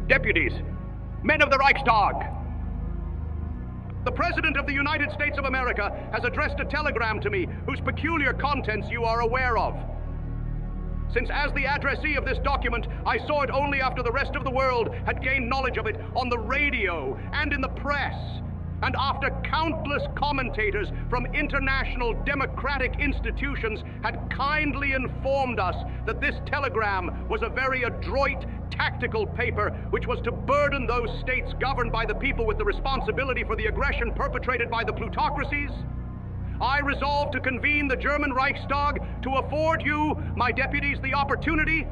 Deputies, men of the Reichstag. The President of the United States of America has addressed a telegram to me whose peculiar contents you are aware of. Since as the addressee of this document, I saw it only after the rest of the world had gained knowledge of it on the radio and in the press, and after countless commentators from international democratic institutions had kindly informed us that this telegram was a very adroit tactical paper which was to burden those states governed by the people with the responsibility for the aggression perpetrated by the plutocracies, I resolved to convene the German Reichstag to afford you, my deputies, the opportunity,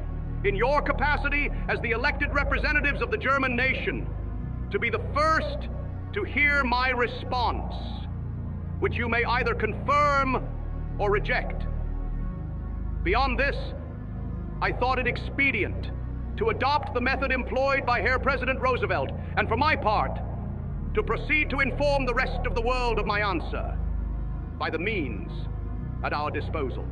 in your capacity as the elected representatives of the German nation, to be the first to hear my response, which you may either confirm or reject. Beyond this, I thought it expedient to adopt the method employed by Herr President Roosevelt, and for my part, to proceed to inform the rest of the world of my answer by the means at our disposal.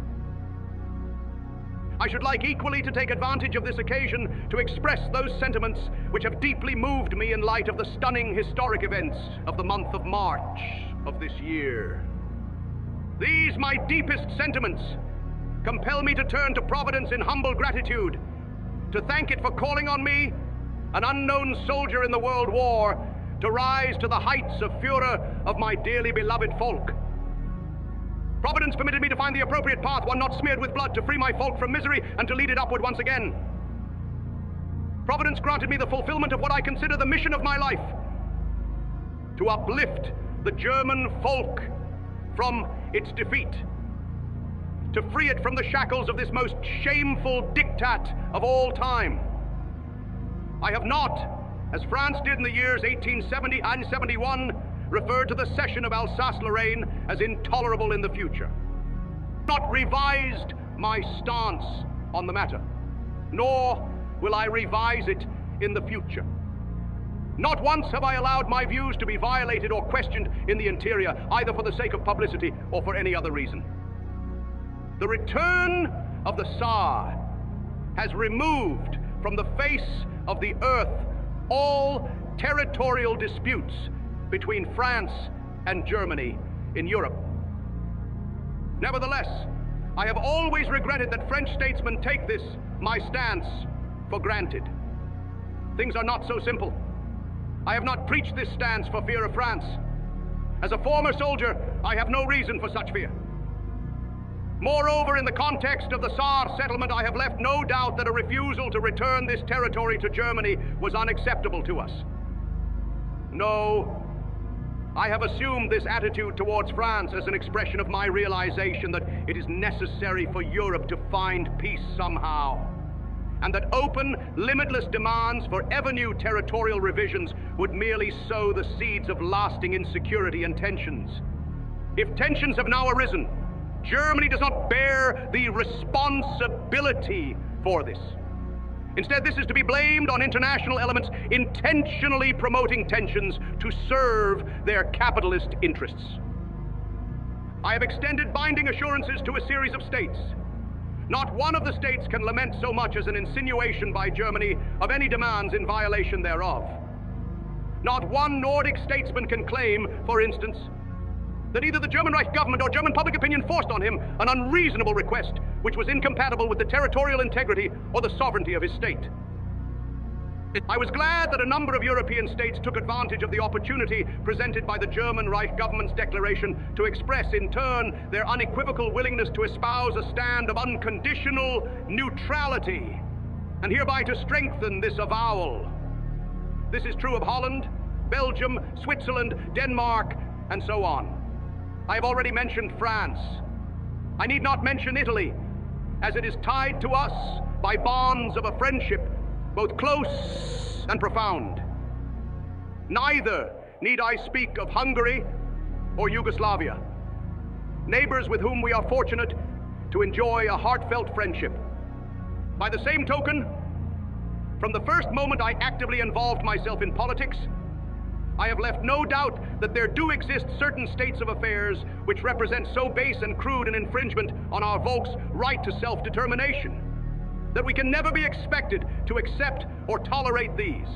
I should like equally to take advantage of this occasion to express those sentiments which have deeply moved me in light of the stunning historic events of the month of March of this year. These, my deepest sentiments, compel me to turn to Providence in humble gratitude, to thank it for calling on me, an unknown soldier in the World War, to rise to the heights of Führer of my dearly beloved folk. Providence permitted me to find the appropriate path, one not smeared with blood, to free my folk from misery and to lead it upward once again. Providence granted me the fulfillment of what I consider the mission of my life, to uplift the German folk from its defeat, to free it from the shackles of this most shameful diktat of all time. I have not, as France did in the years 1870 and 71, referred to the cession of Alsace-Lorraine as intolerable in the future. Not revised my stance on the matter, nor will I revise it in the future. Not once have I allowed my views to be violated or questioned in the interior, either for the sake of publicity or for any other reason. The return of the Tsar has removed from the face of the earth all territorial disputes between France and Germany in Europe. Nevertheless, I have always regretted that French statesmen take this, my stance, for granted. Things are not so simple. I have not preached this stance for fear of France. As a former soldier, I have no reason for such fear. Moreover, in the context of the Saar settlement, I have left no doubt that a refusal to return this territory to Germany was unacceptable to us. No, I have assumed this attitude towards France as an expression of my realization that it is necessary for Europe to find peace somehow, and that open, limitless demands for ever new territorial revisions would merely sow the seeds of lasting insecurity and tensions. If tensions have now arisen, Germany does not bear the responsibility for this. Instead, this is to be blamed on international elements intentionally promoting tensions to serve their capitalist interests. I have extended binding assurances to a series of states. Not one of the states can lament so much as an insinuation by Germany of any demands in violation thereof. Not one Nordic statesman can claim, for instance, that either the German Reich government or German public opinion forced on him an unreasonable request which was incompatible with the territorial integrity or the sovereignty of his state. I was glad that a number of European states took advantage of the opportunity presented by the German Reich government's declaration to express in turn their unequivocal willingness to espouse a stand of unconditional neutrality, and hereby to strengthen this avowal. This is true of Holland, Belgium, Switzerland, Denmark, and so on. I have already mentioned France. I need not mention Italy, as it is tied to us by bonds of a friendship both close and profound. Neither need I speak of Hungary or Yugoslavia, neighbors with whom we are fortunate to enjoy a heartfelt friendship. By the same token, from the first moment I actively involved myself in politics, I have left no doubt that there do exist certain states of affairs which represent so base and crude an infringement on our folks' right to self-determination. that we can never be expected to accept or tolerate these.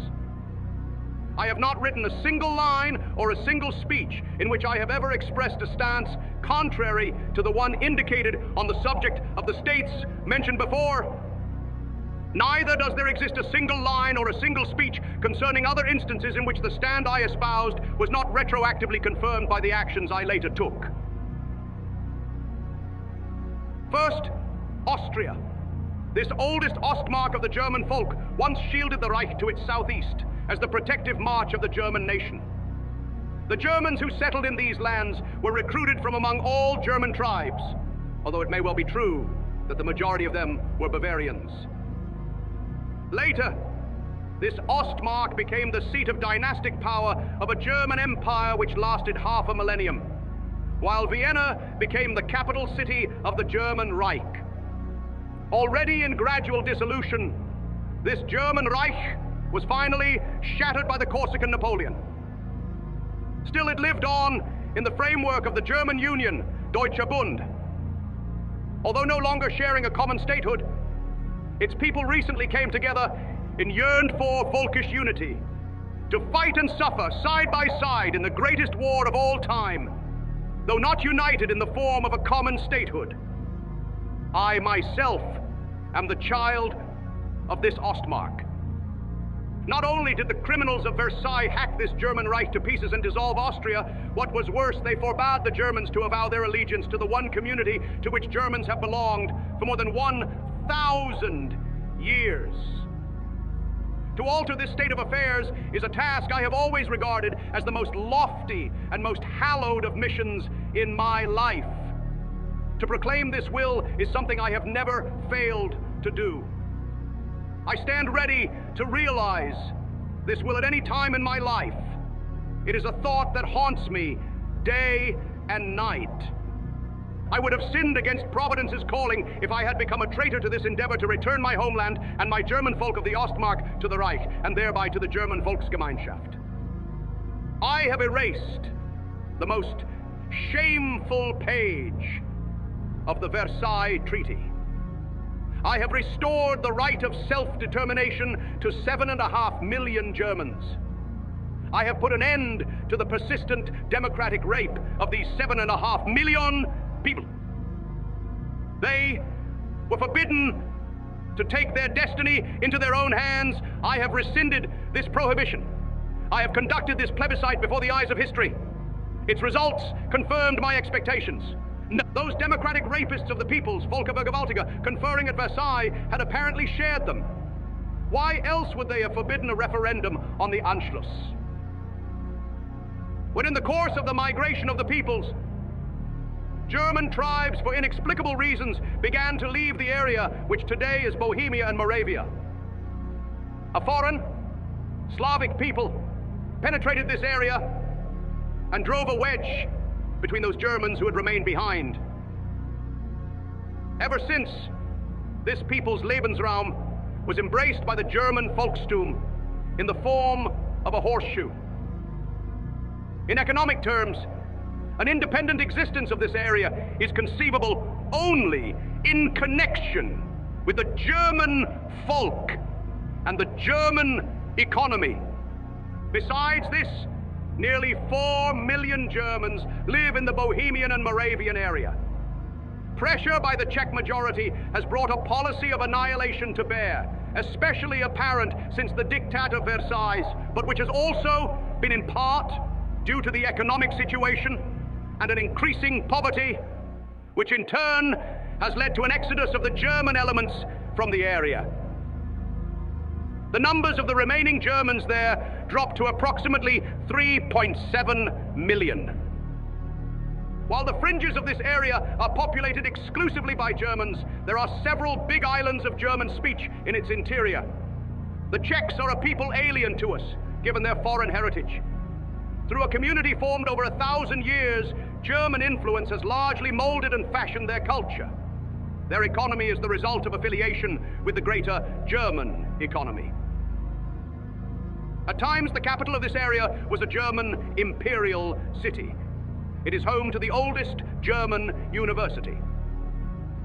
I have not written a single line or a single speech in which I have ever expressed a stance contrary to the one indicated on the subject of the states mentioned before. Neither does there exist a single line or a single speech concerning other instances in which the stand I espoused was not retroactively confirmed by the actions I later took. First, Austria. This oldest Ostmark of the German folk once shielded the Reich to its southeast as the protective march of the German nation. The Germans who settled in these lands were recruited from among all German tribes, although it may well be true that the majority of them were Bavarians. Later, this Ostmark became the seat of dynastic power of a German empire which lasted half a millennium, while Vienna became the capital city of the German Reich. Already in gradual dissolution, this German Reich was finally shattered by the Corsican Napoleon. Still, it lived on in the framework of the German Union, Deutscher Bund. Although no longer sharing a common statehood, its people recently came together in yearned-for Volkish unity to fight and suffer side by side in the greatest war of all time, though not united in the form of a common statehood. I myself am the child of this Ostmark. Not only did the criminals of Versailles hack this German Reich to pieces and dissolve Austria, what was worse, they forbade the Germans to avow their allegiance to the one community to which Germans have belonged for more than 1,000 years. To alter this state of affairs is a task I have always regarded as the most lofty and most hallowed of missions in my life. To proclaim this will is something I have never failed to do. I stand ready to realize this will at any time in my life. It is a thought that haunts me day and night. I would have sinned against Providence's calling if I had become a traitor to this endeavor to return my homeland and my German folk of the Ostmark to the Reich, and thereby to the German Volksgemeinschaft. I have erased the most shameful page of the Versailles Treaty. I have restored the right of self-determination to 7.5 million Germans. I have put an end to the persistent democratic rape of these 7.5 million people. They were forbidden to take their destiny into their own hands. I have rescinded this prohibition. I have conducted this plebiscite before the eyes of history. Its results confirmed my expectations. Those democratic rapists of the peoples, Völkervergewaltiger, conferring at Versailles, had apparently shared them. Why else would they have forbidden a referendum on the Anschluss? When in the course of the migration of the peoples, German tribes, for inexplicable reasons, began to leave the area which today is Bohemia and Moravia. A foreign, Slavic people penetrated this area and drove a wedge between those Germans who had remained behind. Ever since, this people's Lebensraum was embraced by the German Volkstum in the form of a horseshoe. In economic terms, an independent existence of this area is conceivable only in connection with the German folk and the German economy. Besides this, nearly 4 million Germans live in the Bohemian and Moravian area. Pressure by the Czech majority has brought a policy of annihilation to bear, especially apparent since the Diktat of Versailles, but which has also been in part due to the economic situation and an increasing poverty, which in turn has led to an exodus of the German elements from the area. The numbers of the remaining Germans there dropped to approximately 3.7 million. While the fringes of this area are populated exclusively by Germans, there are several big islands of German speech in its interior. The Czechs are a people alien to us, given their foreign heritage. Through a community formed over 1,000 years, German influence has largely molded and fashioned their culture. Their economy is the result of affiliation with the greater German economy. At times, the capital of this area was a German imperial city. It is home to the oldest German university.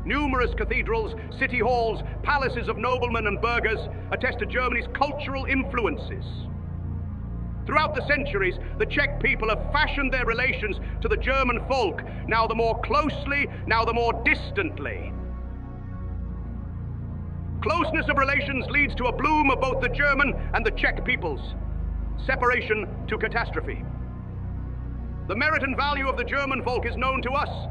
Numerous cathedrals, city halls, palaces of noblemen and burghers attest to Germany's cultural influences. Throughout the centuries, the Czech people have fashioned their relations to the German folk, now the more closely, now the more distantly. Closeness of relations leads to a bloom of both the German and the Czech peoples. Separation to catastrophe. The merit and value of the German folk is known to us.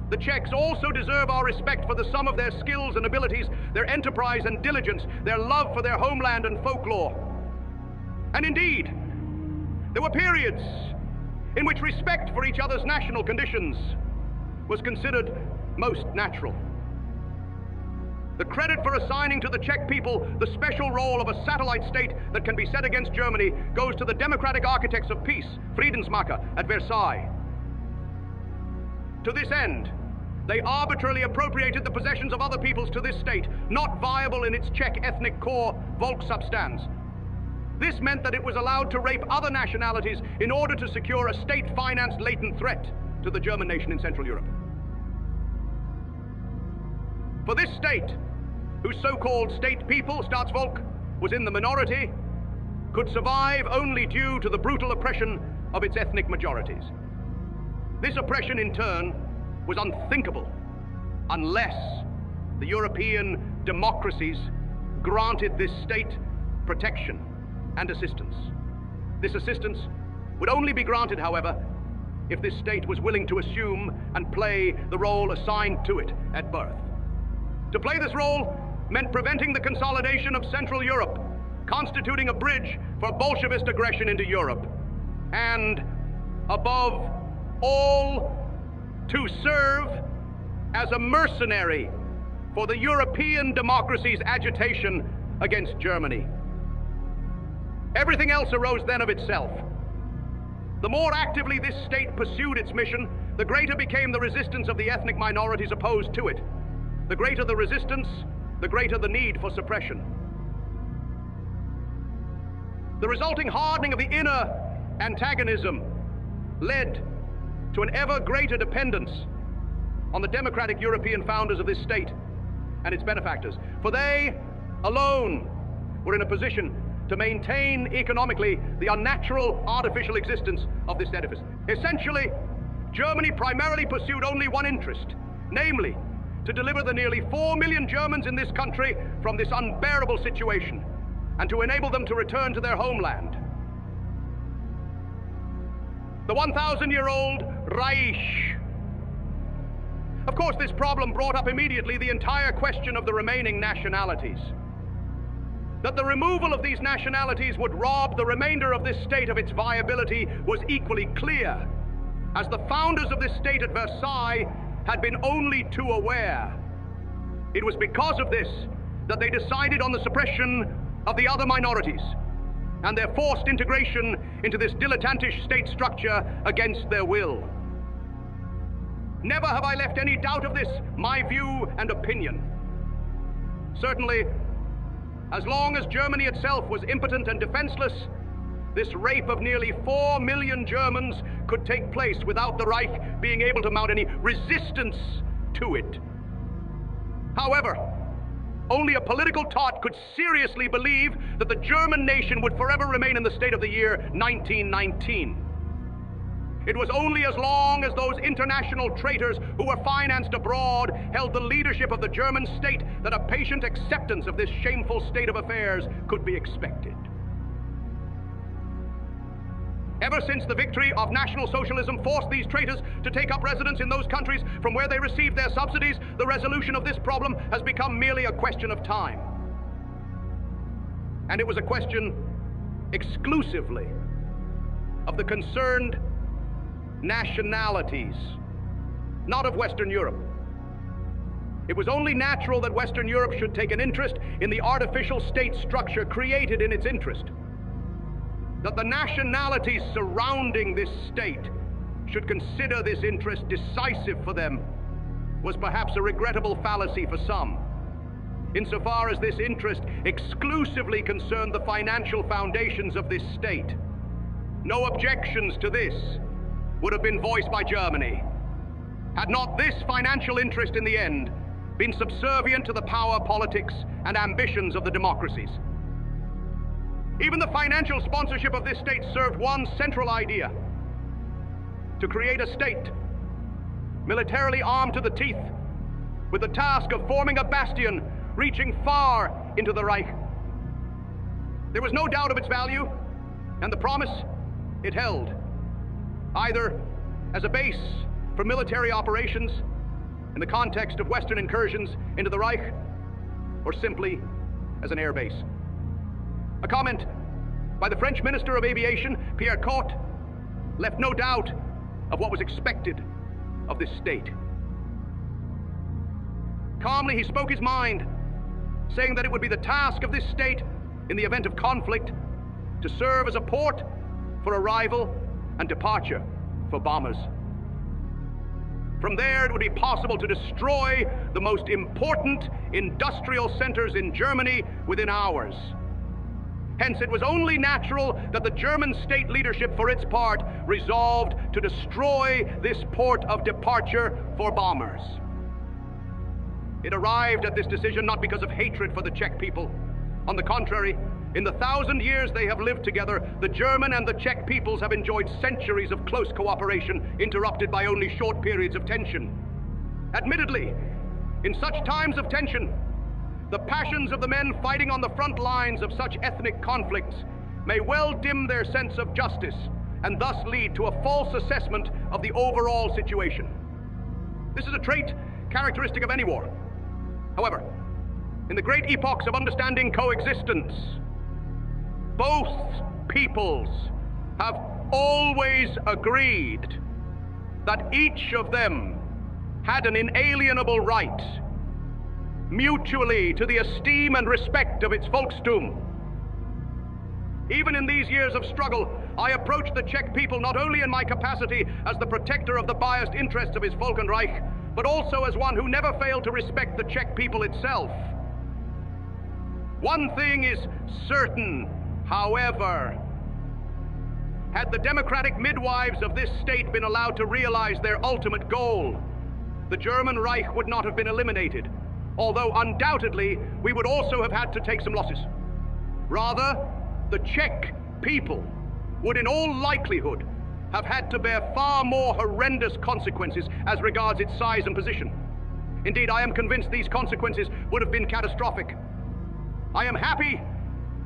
The Czechs also deserve our respect for the sum of their skills and abilities, their enterprise and diligence, their love for their homeland and folklore. And indeed, there were periods in which respect for each other's national conditions was considered most natural. The credit for assigning to the Czech people the special role of a satellite state that can be set against Germany goes to the democratic architects of peace, Friedensmacher, at Versailles. To this end, they arbitrarily appropriated the possessions of other peoples to this state, not viable in its Czech ethnic core, Volkssubstanz. This meant that it was allowed to rape other nationalities in order to secure a state-financed latent threat to the German nation in Central Europe. For this state, whose so-called state people, Staatsvolk, was in the minority, could survive only due to the brutal oppression of its ethnic majorities. This oppression, in turn, was unthinkable unless the European democracies granted this state protection and assistance. This assistance would only be granted, however, if this state was willing to assume and play the role assigned to it at birth. To play this role meant preventing the consolidation of Central Europe, constituting a bridge for Bolshevist aggression into Europe, and, above all, to serve as a mercenary for the European democracy's agitation against Germany. Everything else arose then of itself. The more actively this state pursued its mission, the greater became the resistance of the ethnic minorities opposed to it. The greater the resistance, the greater the need for suppression. The resulting hardening of the inner antagonism led to an ever greater dependence on the democratic European founders of this state and its benefactors, for they alone were in a position to maintain economically the unnatural, artificial existence of this edifice. Essentially, Germany primarily pursued only one interest, namely, to deliver the nearly 4 million Germans in this country from this unbearable situation, and to enable them to return to their homeland. The 1,000-year-old Reich. Of course, this problem brought up immediately the entire question of the remaining nationalities. That the removal of these nationalities would rob the remainder of this state of its viability was equally clear, as the founders of this state at Versailles had been only too aware. It was because of this that they decided on the suppression of the other minorities and their forced integration into this dilettantish state structure against their will. Never have I left any doubt of this, my view and opinion. Certainly, as long as Germany itself was impotent and defenseless, this rape of nearly 4 million Germans could take place without the Reich being able to mount any resistance to it. However, only a political tot could seriously believe that the German nation would forever remain in the state of the year 1919. It was only as long as those international traitors who were financed abroad held the leadership of the German state that a patient acceptance of this shameful state of affairs could be expected. Ever since the victory of National Socialism forced these traitors to take up residence in those countries from where they received their subsidies, the resolution of this problem has become merely a question of time. And it was a question exclusively of the concerned nationalities, not of Western Europe. It was only natural that Western Europe should take an interest in the artificial state structure created in its interest. That the nationalities surrounding this state should consider this interest decisive for them was perhaps a regrettable fallacy for some, insofar as this interest exclusively concerned the financial foundations of this state. No objections to this would have been voiced by Germany. had not this financial interest in the end been subservient to the power politics and ambitions of the democracies. Even the financial sponsorship of this state served one central idea: to create a state militarily armed to the teeth, with the task of forming a bastion reaching far into the Reich. There was no doubt of its value, and the promise it held, either as a base for military operations in the context of Western incursions into the Reich, or simply as an air base. A comment by the French Minister of Aviation, Pierre Cotte, left no doubt of what was expected of this state. Calmly, he spoke his mind, saying that it would be the task of this state, in the event of conflict, to serve as a port for arrival and departure for bombers. From there, it would be possible to destroy the most important industrial centers in Germany within hours. Hence, it was only natural that the German state leadership, for its part, resolved to destroy this port of departure for bombers. It arrived at this decision not because of hatred for the Czech people. On the contrary, in the 1,000 years they have lived together, the German and the Czech peoples have enjoyed centuries of close cooperation, interrupted by only short periods of tension. Admittedly, in such times of tension, the passions of the men fighting on the front lines of such ethnic conflicts may well dim their sense of justice and thus lead to a false assessment of the overall situation. This is a trait characteristic of any war. However, in the great epochs of understanding coexistence, both peoples have always agreed that each of them had an inalienable right mutually to the esteem and respect of its Volkstum. Even in these years of struggle, I approached the Czech people not only in my capacity as the protector of the biased interests of his Volkenreich, but also as one who never failed to respect the Czech people itself. One thing is certain, however. Had the democratic midwives of this state been allowed to realize their ultimate goal, the German Reich would not have been eliminated, although undoubtedly we would also have had to take some losses. Rather, the Czech people would in all likelihood have had to bear far more horrendous consequences as regards its size and position. Indeed, I am convinced these consequences would have been catastrophic. I am happy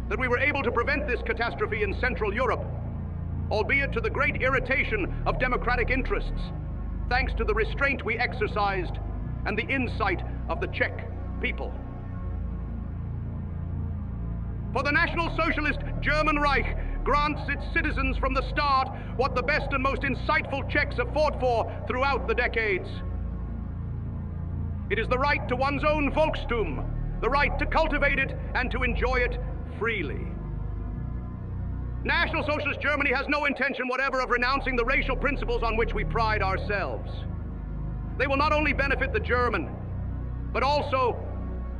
that we were able to prevent this catastrophe in Central Europe, albeit to the great irritation of democratic interests, thanks to the restraint we exercised and the insight of the Czech people. For the National Socialist German Reich grants its citizens from the start what the best and most insightful Czechs have fought for throughout the decades. It is the right to one's own Volkstum, the right to cultivate it and to enjoy it freely. National Socialist Germany has no intention whatever of renouncing the racial principles on which we pride ourselves. They will not only benefit the German, but also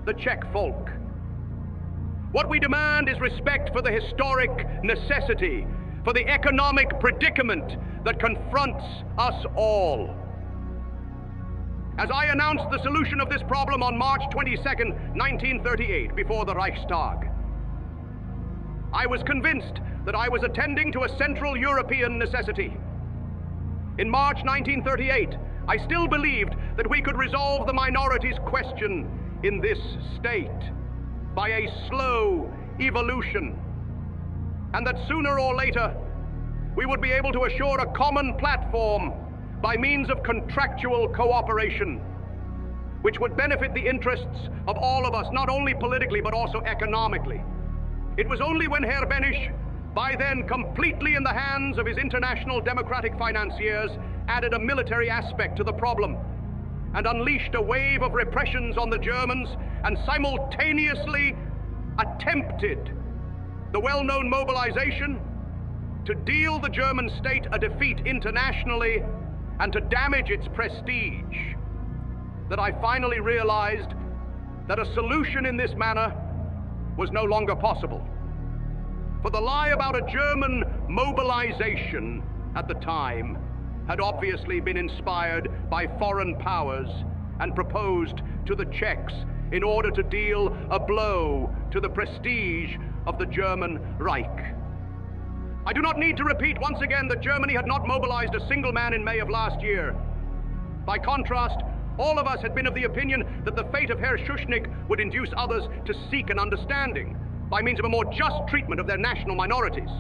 the Czech folk. What we demand is respect for the historic necessity, for the economic predicament that confronts us all. As I announced the solution of this problem on March 22nd, 1938, before the Reichstag, I was convinced that I was attending to a Central European necessity. In March 1938, I still believed that we could resolve the minorities' question in this state by a slow evolution, and that sooner or later we would be able to assure a common platform by means of contractual cooperation, which would benefit the interests of all of us, not only politically but also economically. It was only when Herr Beneš, by then completely in the hands of his international democratic financiers, added a military aspect to the problem and unleashed a wave of repressions on the Germans and simultaneously attempted the well-known mobilization to deal the German state a defeat internationally and to damage its prestige, that I finally realized that a solution in this manner was no longer possible. For the lie about a German mobilization at the time had obviously been inspired by foreign powers and proposed to the Czechs in order to deal a blow to the prestige of the German Reich. I do not need to repeat once again that Germany had not mobilized a single man in May of last year. By contrast, all of us had been of the opinion that the fate of Herr Schuschnigg would induce others to seek an understanding by means of a more just treatment of their national minorities.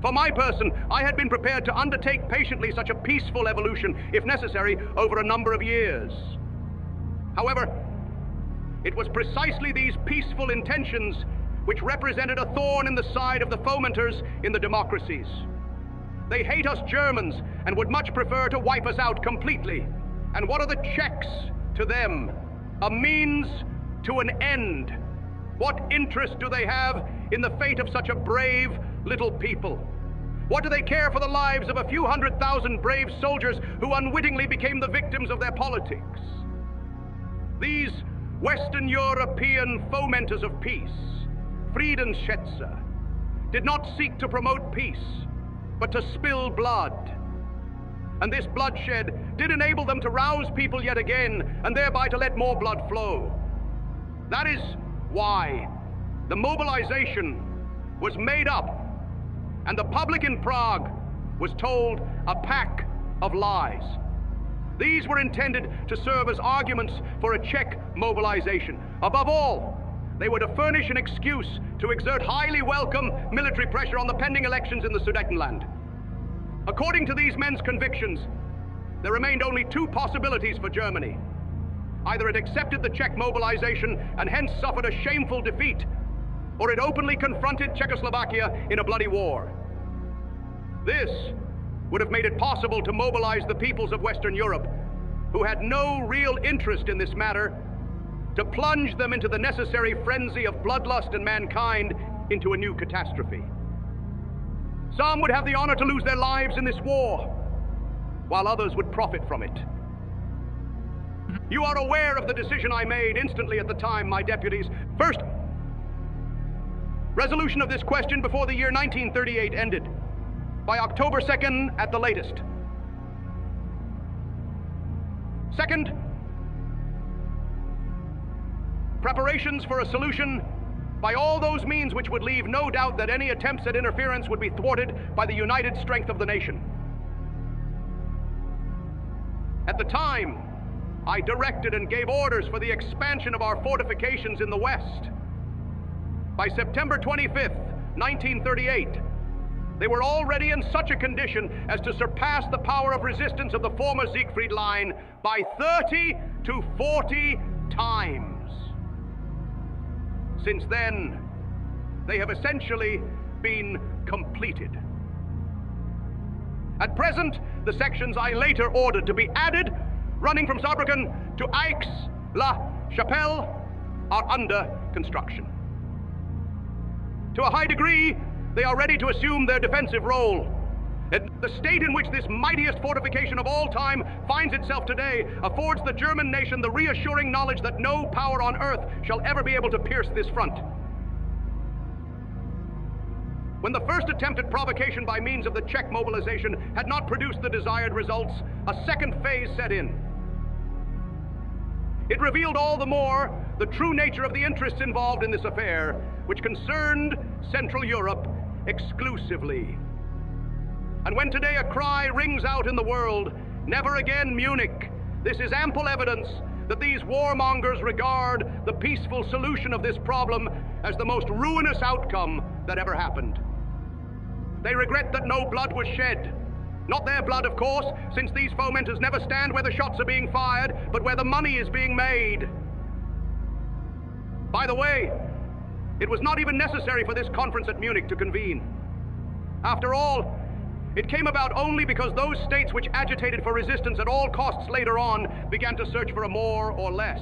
For my person, I had been prepared to undertake patiently such a peaceful evolution, if necessary, over a number of years. However, it was precisely these peaceful intentions which represented a thorn in the side of the fomenters in the democracies. They hate us Germans and would much prefer to wipe us out completely. And what are the Czechs to them? A means to an end. What interest do they have in the fate of such a brave little people? What do they care for the lives of a few 100,000 brave soldiers who unwittingly became the victims of their politics? These Western European fomenters of peace, Friedensschätzer, did not seek to promote peace, but to spill blood. And this bloodshed did enable them to rouse people yet again, and thereby to let more blood flow. That is why the mobilization was made up, and the public in Prague was told a pack of lies. These were intended to serve as arguments for a Czech mobilization. Above all, they were to furnish an excuse to exert highly welcome military pressure on the pending elections in the Sudetenland. According to these men's convictions, there remained only two possibilities for Germany. Either it accepted the Czech mobilization and hence suffered a shameful defeat, or it openly confronted Czechoslovakia in a bloody war. This would have made it possible to mobilize the peoples of Western Europe, who had no real interest in this matter, to plunge them into the necessary frenzy of bloodlust and mankind into a new catastrophe. Some would have the honor to lose their lives in this war, while others would profit from it. You are aware of the decision I made instantly at the time, my deputies. First, resolution of this question before the year 1938 ended, by October 2nd at the latest. Second, preparations for a solution by all those means which would leave no doubt that any attempts at interference would be thwarted by the united strength of the nation. At the time, I directed and gave orders for the expansion of our fortifications in the West. By September 25th, 1938, they were already in such a condition as to surpass the power of resistance of the former Siegfried Line by 30 to 40 times. Since then, they have essentially been completed. At present, the sections I later ordered to be added, running from Saarbrücken to Aix-la-Chapelle, are under construction. To a high degree, they are ready to assume their defensive role. The state in which this mightiest fortification of all time finds itself today affords the German nation the reassuring knowledge that no power on earth shall ever be able to pierce this front. When the first attempt at provocation by means of the Czech mobilization had not produced the desired results, a second phase set in. It revealed all the more the true nature of the interests involved in this affair, which concerned Central Europe exclusively. And when today a cry rings out in the world, "Never again Munich," this is ample evidence that these warmongers regard the peaceful solution of this problem as the most ruinous outcome that ever happened. They regret that no blood was shed. Not their blood, of course, since these fomenters never stand where the shots are being fired, but where the money is being made. By the way, it was not even necessary for this conference at Munich to convene. After all, it came about only because those states which agitated for resistance at all costs later on began to search for a more or less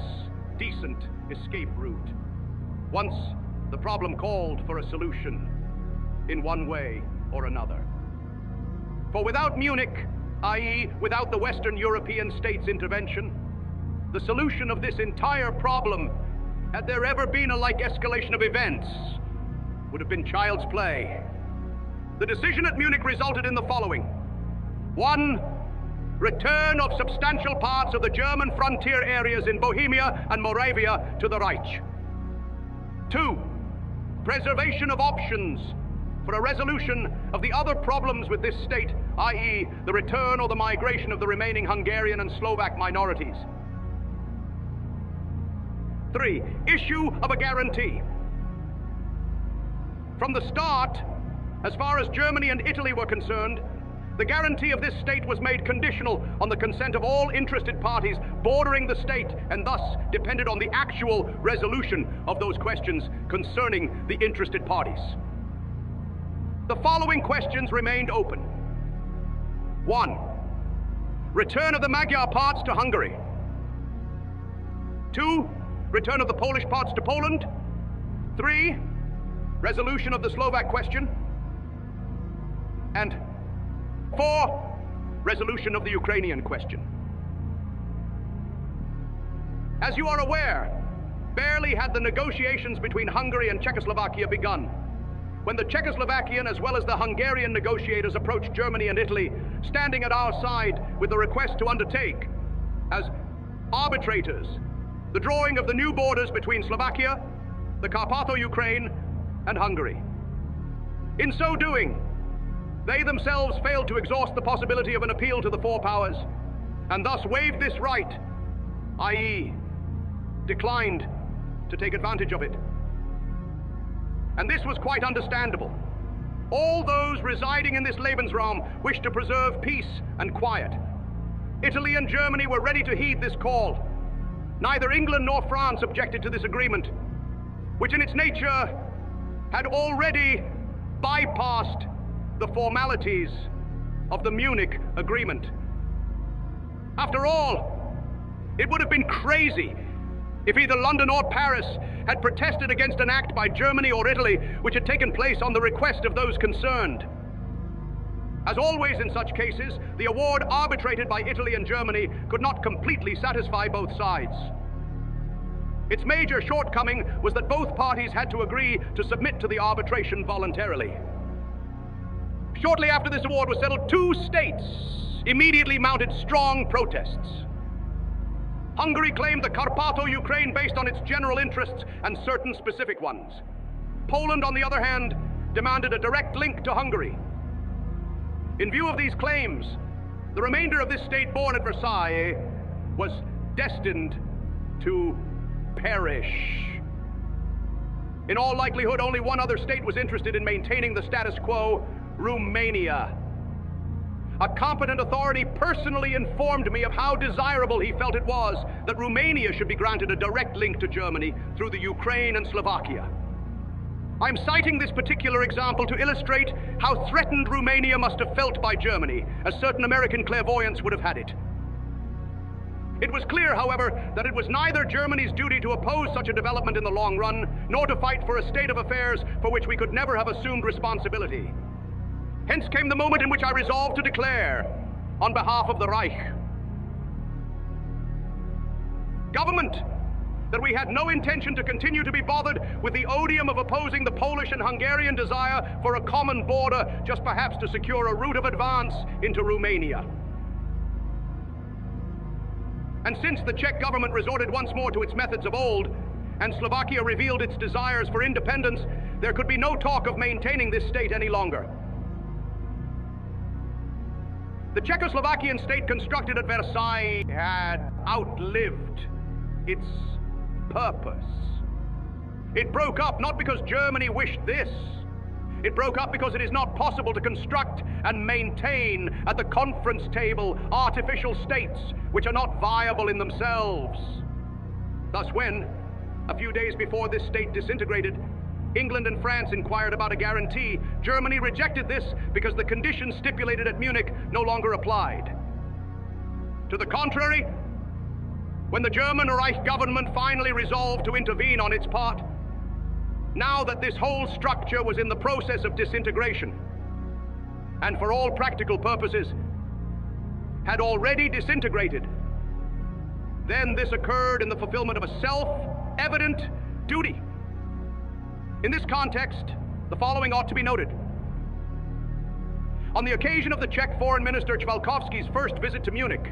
decent escape route, once the problem called for a solution in one way or another. For without Munich, i.e., without the Western European states' intervention, the solution of this entire problem, had there ever been a like escalation of events, would have been child's play. The decision at Munich resulted in the following. 1. Return of substantial parts of the German frontier areas in Bohemia and Moravia to the Reich. 2. Preservation of options for a resolution of the other problems with this state, i.e. the return or the migration of the remaining Hungarian and Slovak minorities. 3. Issue of a guarantee. From the start, as far as Germany and Italy were concerned, the guarantee of this state was made conditional on the consent of all interested parties bordering the state, and thus depended on the actual resolution of those questions concerning the interested parties. The following questions remained open. 1. Return of the Magyar parts to Hungary. 2. Return of the Polish parts to Poland. 3. Resolution of the Slovak question. And 4. Resolution of the Ukrainian question. As you are aware, barely had the negotiations between Hungary and Czechoslovakia begun when the Czechoslovakian as well as the Hungarian negotiators approached Germany and Italy, standing at our side with the request to undertake, as arbitrators, the drawing of the new borders between Slovakia, the Carpatho-Ukraine, and Hungary. In so doing, they themselves failed to exhaust the possibility of an appeal to the four powers, and thus waived this right, i.e., declined to take advantage of it. And this was quite understandable. All those residing in this Lebensraum wished to preserve peace and quiet. Italy and Germany were ready to heed this call. Neither England nor France objected to this agreement, which in its nature had already bypassed the formalities of the Munich Agreement. After all, it would have been crazy if either London or Paris had protested against an act by Germany or Italy which had taken place on the request of those concerned. As always in such cases, the award arbitrated by Italy and Germany could not completely satisfy both sides. Its major shortcoming was that both parties had to agree to submit to the arbitration voluntarily. Shortly after this award was settled, two states immediately mounted strong protests. Hungary claimed the Carpatho-Ukraine based on its general interests and certain specific ones. Poland, on the other hand, demanded a direct link to Hungary. In view of these claims, the remainder of this state born at Versailles was destined to perish. In all likelihood, only one other state was interested in maintaining the status quo: Romania. A competent authority personally informed me of how desirable he felt it was that Romania should be granted a direct link to Germany through the Ukraine and Slovakia. I'm citing this particular example to illustrate how threatened Romania must have felt by Germany, as certain American clairvoyants would have had it. It was clear, however, that it was neither Germany's duty to oppose such a development in the long run, nor to fight for a state of affairs for which we could never have assumed responsibility. Hence came the moment in which I resolved to declare, on behalf of the Reich government, that we had no intention to continue to be bothered with the odium of opposing the Polish and Hungarian desire for a common border, just perhaps to secure a route of advance into Romania. And since the Czech government resorted once more to its methods of old, and Slovakia revealed its desires for independence, there could be no talk of maintaining this state any longer. The Czechoslovakian state constructed at Versailles had outlived its purpose. It broke up not because Germany wished this. It broke up because it is not possible to construct and maintain at the conference table artificial states which are not viable in themselves. Thus, when, a few days before this state disintegrated, England and France inquired about a guarantee, Germany rejected this because the conditions stipulated at Munich no longer applied. To the contrary, when the German Reich government finally resolved to intervene on its part, now that this whole structure was in the process of disintegration, and for all practical purposes had already disintegrated, then this occurred in the fulfillment of a self-evident duty. In this context, the following ought to be noted. On the occasion of the Czech Foreign Minister Chvalkovsky's first visit to Munich,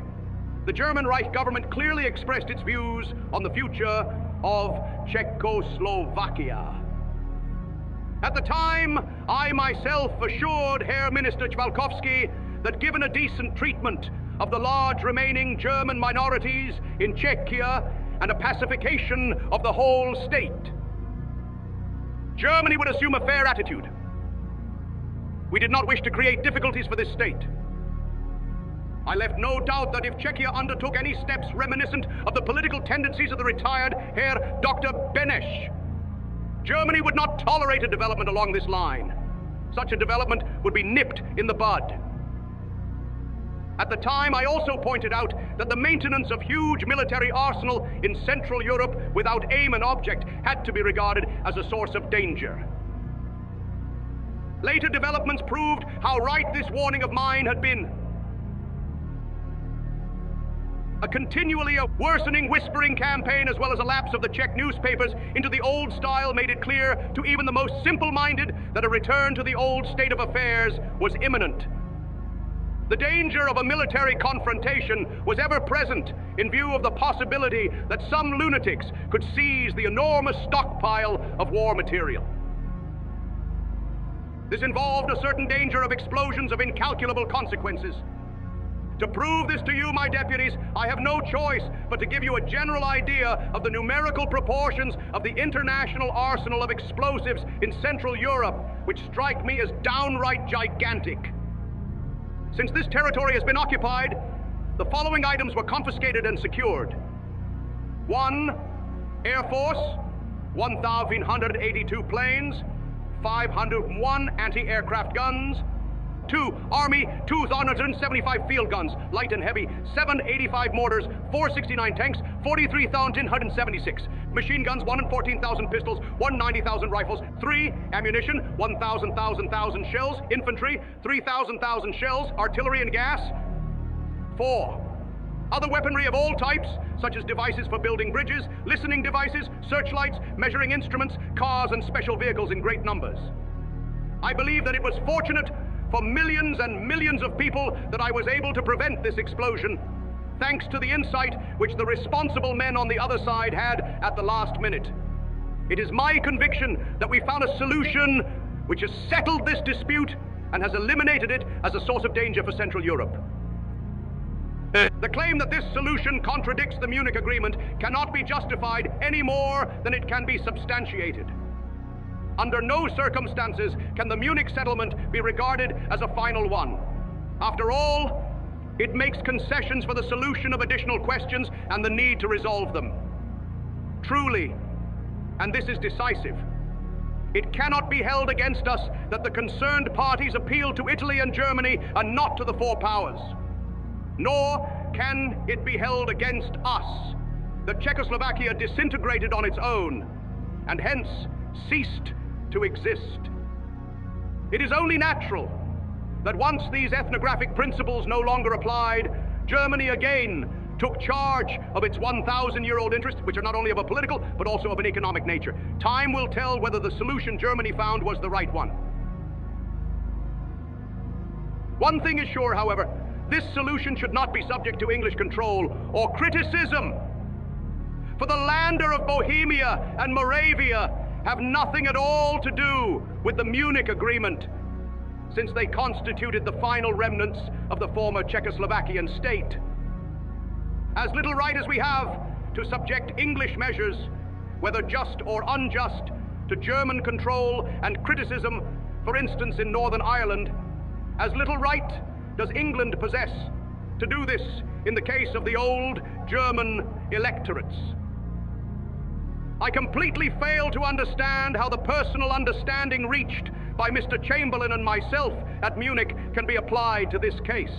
the German Reich government clearly expressed its views on the future of Czechoslovakia. At the time, I myself assured Herr Minister Chvalkovsky that given a decent treatment of the large remaining German minorities in Czechia and a pacification of the whole state, Germany would assume a fair attitude. We did not wish to create difficulties for this state. I left no doubt that if Czechia undertook any steps reminiscent of the political tendencies of the retired Herr Dr. Beneš, Germany would not tolerate a development along this line. Such a development would be nipped in the bud. At the time, I also pointed out that the maintenance of huge military arsenal in Central Europe without aim and object had to be regarded as a source of danger. Later developments proved how right this warning of mine had been. A continually worsening whispering campaign, as well as a lapse of the Czech newspapers into the old style, made it clear to even the most simple-minded that a return to the old state of affairs was imminent. The danger of a military confrontation was ever present in view of the possibility that some lunatics could seize the enormous stockpile of war material. This involved a certain danger of explosions of incalculable consequences. To prove this to you, my deputies, I have no choice but to give you a general idea of the numerical proportions of the international arsenal of explosives in Central Europe, which strike me as downright gigantic. Since this territory has been occupied, the following items were confiscated and secured. 1. Air Force, 1,182 planes, 501 anti-aircraft guns. 2. Army, 275 field guns, light and heavy, 785 mortars, 469 tanks, 43,176. Machine guns, 114,000 pistols, 190,000 rifles. 3. Ammunition, 1,000 shells. Infantry, 3,000 shells, artillery and gas. 4. Other weaponry of all types, such as devices for building bridges, listening devices, searchlights, measuring instruments, cars and special vehicles in great numbers. I believe that it was fortunate for millions and millions of people that I was able to prevent this explosion, thanks to the insight which the responsible men on the other side had at the last minute. It is my conviction that we found a solution which has settled this dispute and has eliminated it as a source of danger for Central Europe. The claim that this solution contradicts the Munich Agreement cannot be justified any more than it can be substantiated. Under no circumstances can the Munich settlement be regarded as a final one. After all, it makes concessions for the solution of additional questions and the need to resolve them. Truly, and this is decisive, it cannot be held against us that the concerned parties appeal to Italy and Germany and not to the four powers. Nor can it be held against us that Czechoslovakia disintegrated on its own and hence ceased to exist. It is only natural that once these ethnographic principles no longer applied, Germany again took charge of its 1,000-year-old interests, which are not only of a political but also of an economic nature. Time will tell whether the solution Germany found was the right one. One thing is sure, however, this solution should not be subject to English control or criticism. For the Länder of Bohemia and Moravia have nothing at all to do with the Munich Agreement, since they constituted the final remnants of the former Czechoslovakian state. As little right as we have to subject English measures, whether just or unjust, to German control and criticism, for instance in Northern Ireland, as little right does England possess to do this in the case of the old German electorates. I completely fail to understand how the personal understanding reached by Mr. Chamberlain and myself at Munich can be applied to this case.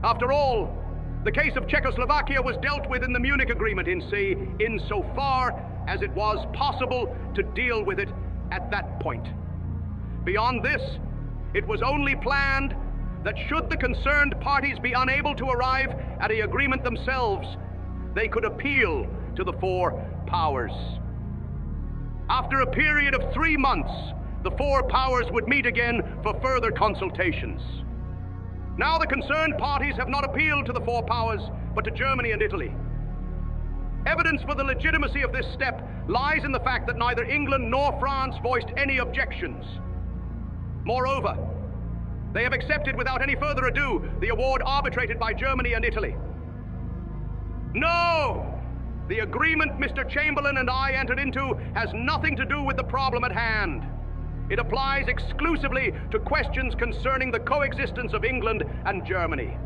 After all, the case of Czechoslovakia was dealt with in the Munich Agreement insofar as it was possible to deal with it at that point. Beyond this, it was only planned that should the concerned parties be unable to arrive at an agreement themselves, they could appeal to the four powers. After a period of 3 months, the four powers would meet again for further consultations. Now the concerned parties have not appealed to the four powers, but to Germany and Italy. Evidence for the legitimacy of this step lies in the fact that neither England nor France voiced any objections. Moreover, they have accepted without any further ado the award arbitrated by Germany and Italy. No! The agreement Mr. Chamberlain and I entered into has nothing to do with the problem at hand. It applies exclusively to questions concerning the coexistence of England and Germany.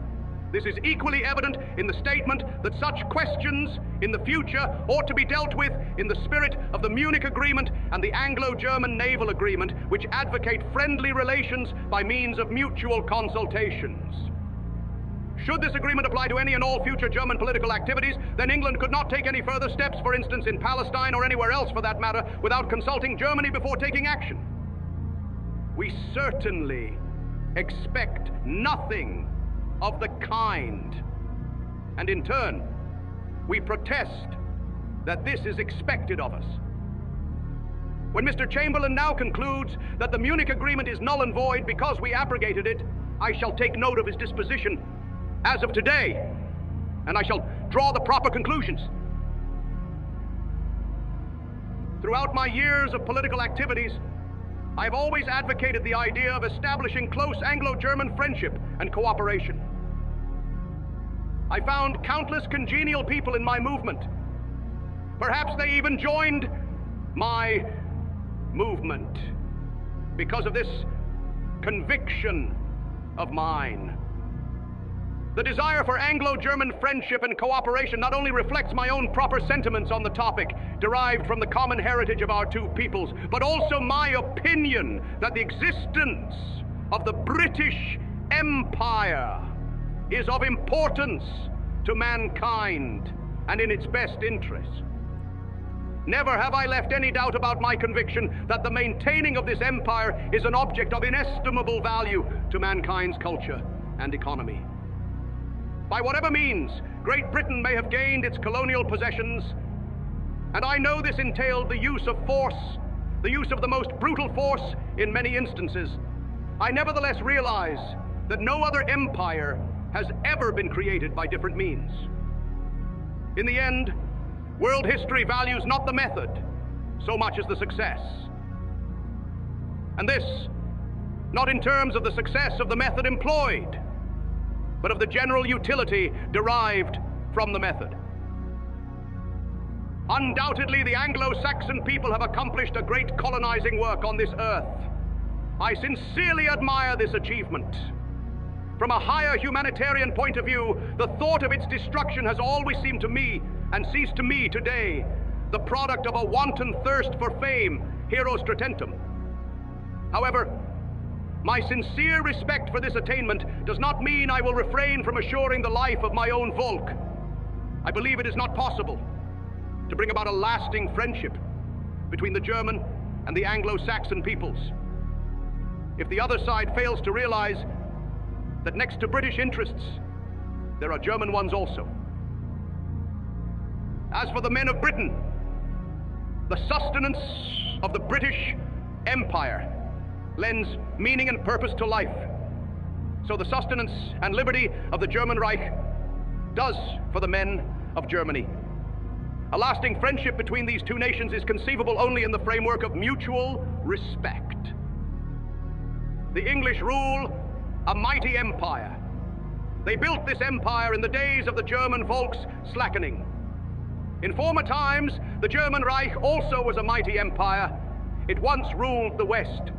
This is equally evident in the statement that such questions in the future ought to be dealt with in the spirit of the Munich Agreement and the Anglo-German Naval Agreement, which advocate friendly relations by means of mutual consultations. Should this agreement apply to any and all future German political activities, then England could not take any further steps, for instance in Palestine or anywhere else for that matter, without consulting Germany before taking action. We certainly expect nothing of the kind. And in turn, we protest that this is expected of us. When Mr. Chamberlain now concludes that the Munich Agreement is null and void because we abrogated it, I shall take note of his disposition as of today, and I shall draw the proper conclusions. Throughout my years of political activities, I have always advocated the idea of establishing close Anglo-German friendship and cooperation. I found countless congenial people in my movement. Perhaps they even joined my movement because of this conviction of mine. The desire for Anglo-German friendship and cooperation not only reflects my own proper sentiments on the topic, derived from the common heritage of our two peoples, but also my opinion that the existence of the British Empire is of importance to mankind and in its best interest. Never have I left any doubt about my conviction that the maintaining of this empire is an object of inestimable value to mankind's culture and economy. By whatever means Great Britain may have gained its colonial possessions, and I know this entailed the use of force, the use of the most brutal force in many instances, I nevertheless realize that no other empire has ever been created by different means. In the end, world history values not the method so much as the success. And this, not in terms of the success of the method employed, but of the general utility derived from the method. Undoubtedly, the Anglo-Saxon people have accomplished a great colonizing work on this earth. I sincerely admire this achievement. From a higher humanitarian point of view, the thought of its destruction has always seemed to me, and seems to me today, the product of a wanton thirst for fame, herostratentum. However, my sincere respect for this attainment does not mean I will refrain from assuring the life of my own Volk. I believe it is not possible to bring about a lasting friendship between the German and the Anglo-Saxon peoples if the other side fails to realize that next to British interests, there are German ones also. As for the men of Britain, the sustenance of the British Empire lends meaning and purpose to life. So the sustenance and liberty of the German Reich does for the men of Germany. A lasting friendship between these two nations is conceivable only in the framework of mutual respect. The English rule a mighty empire. They built this empire in the days of the German Volk's slackening. In former times, the German Reich also was a mighty empire. It once ruled the West.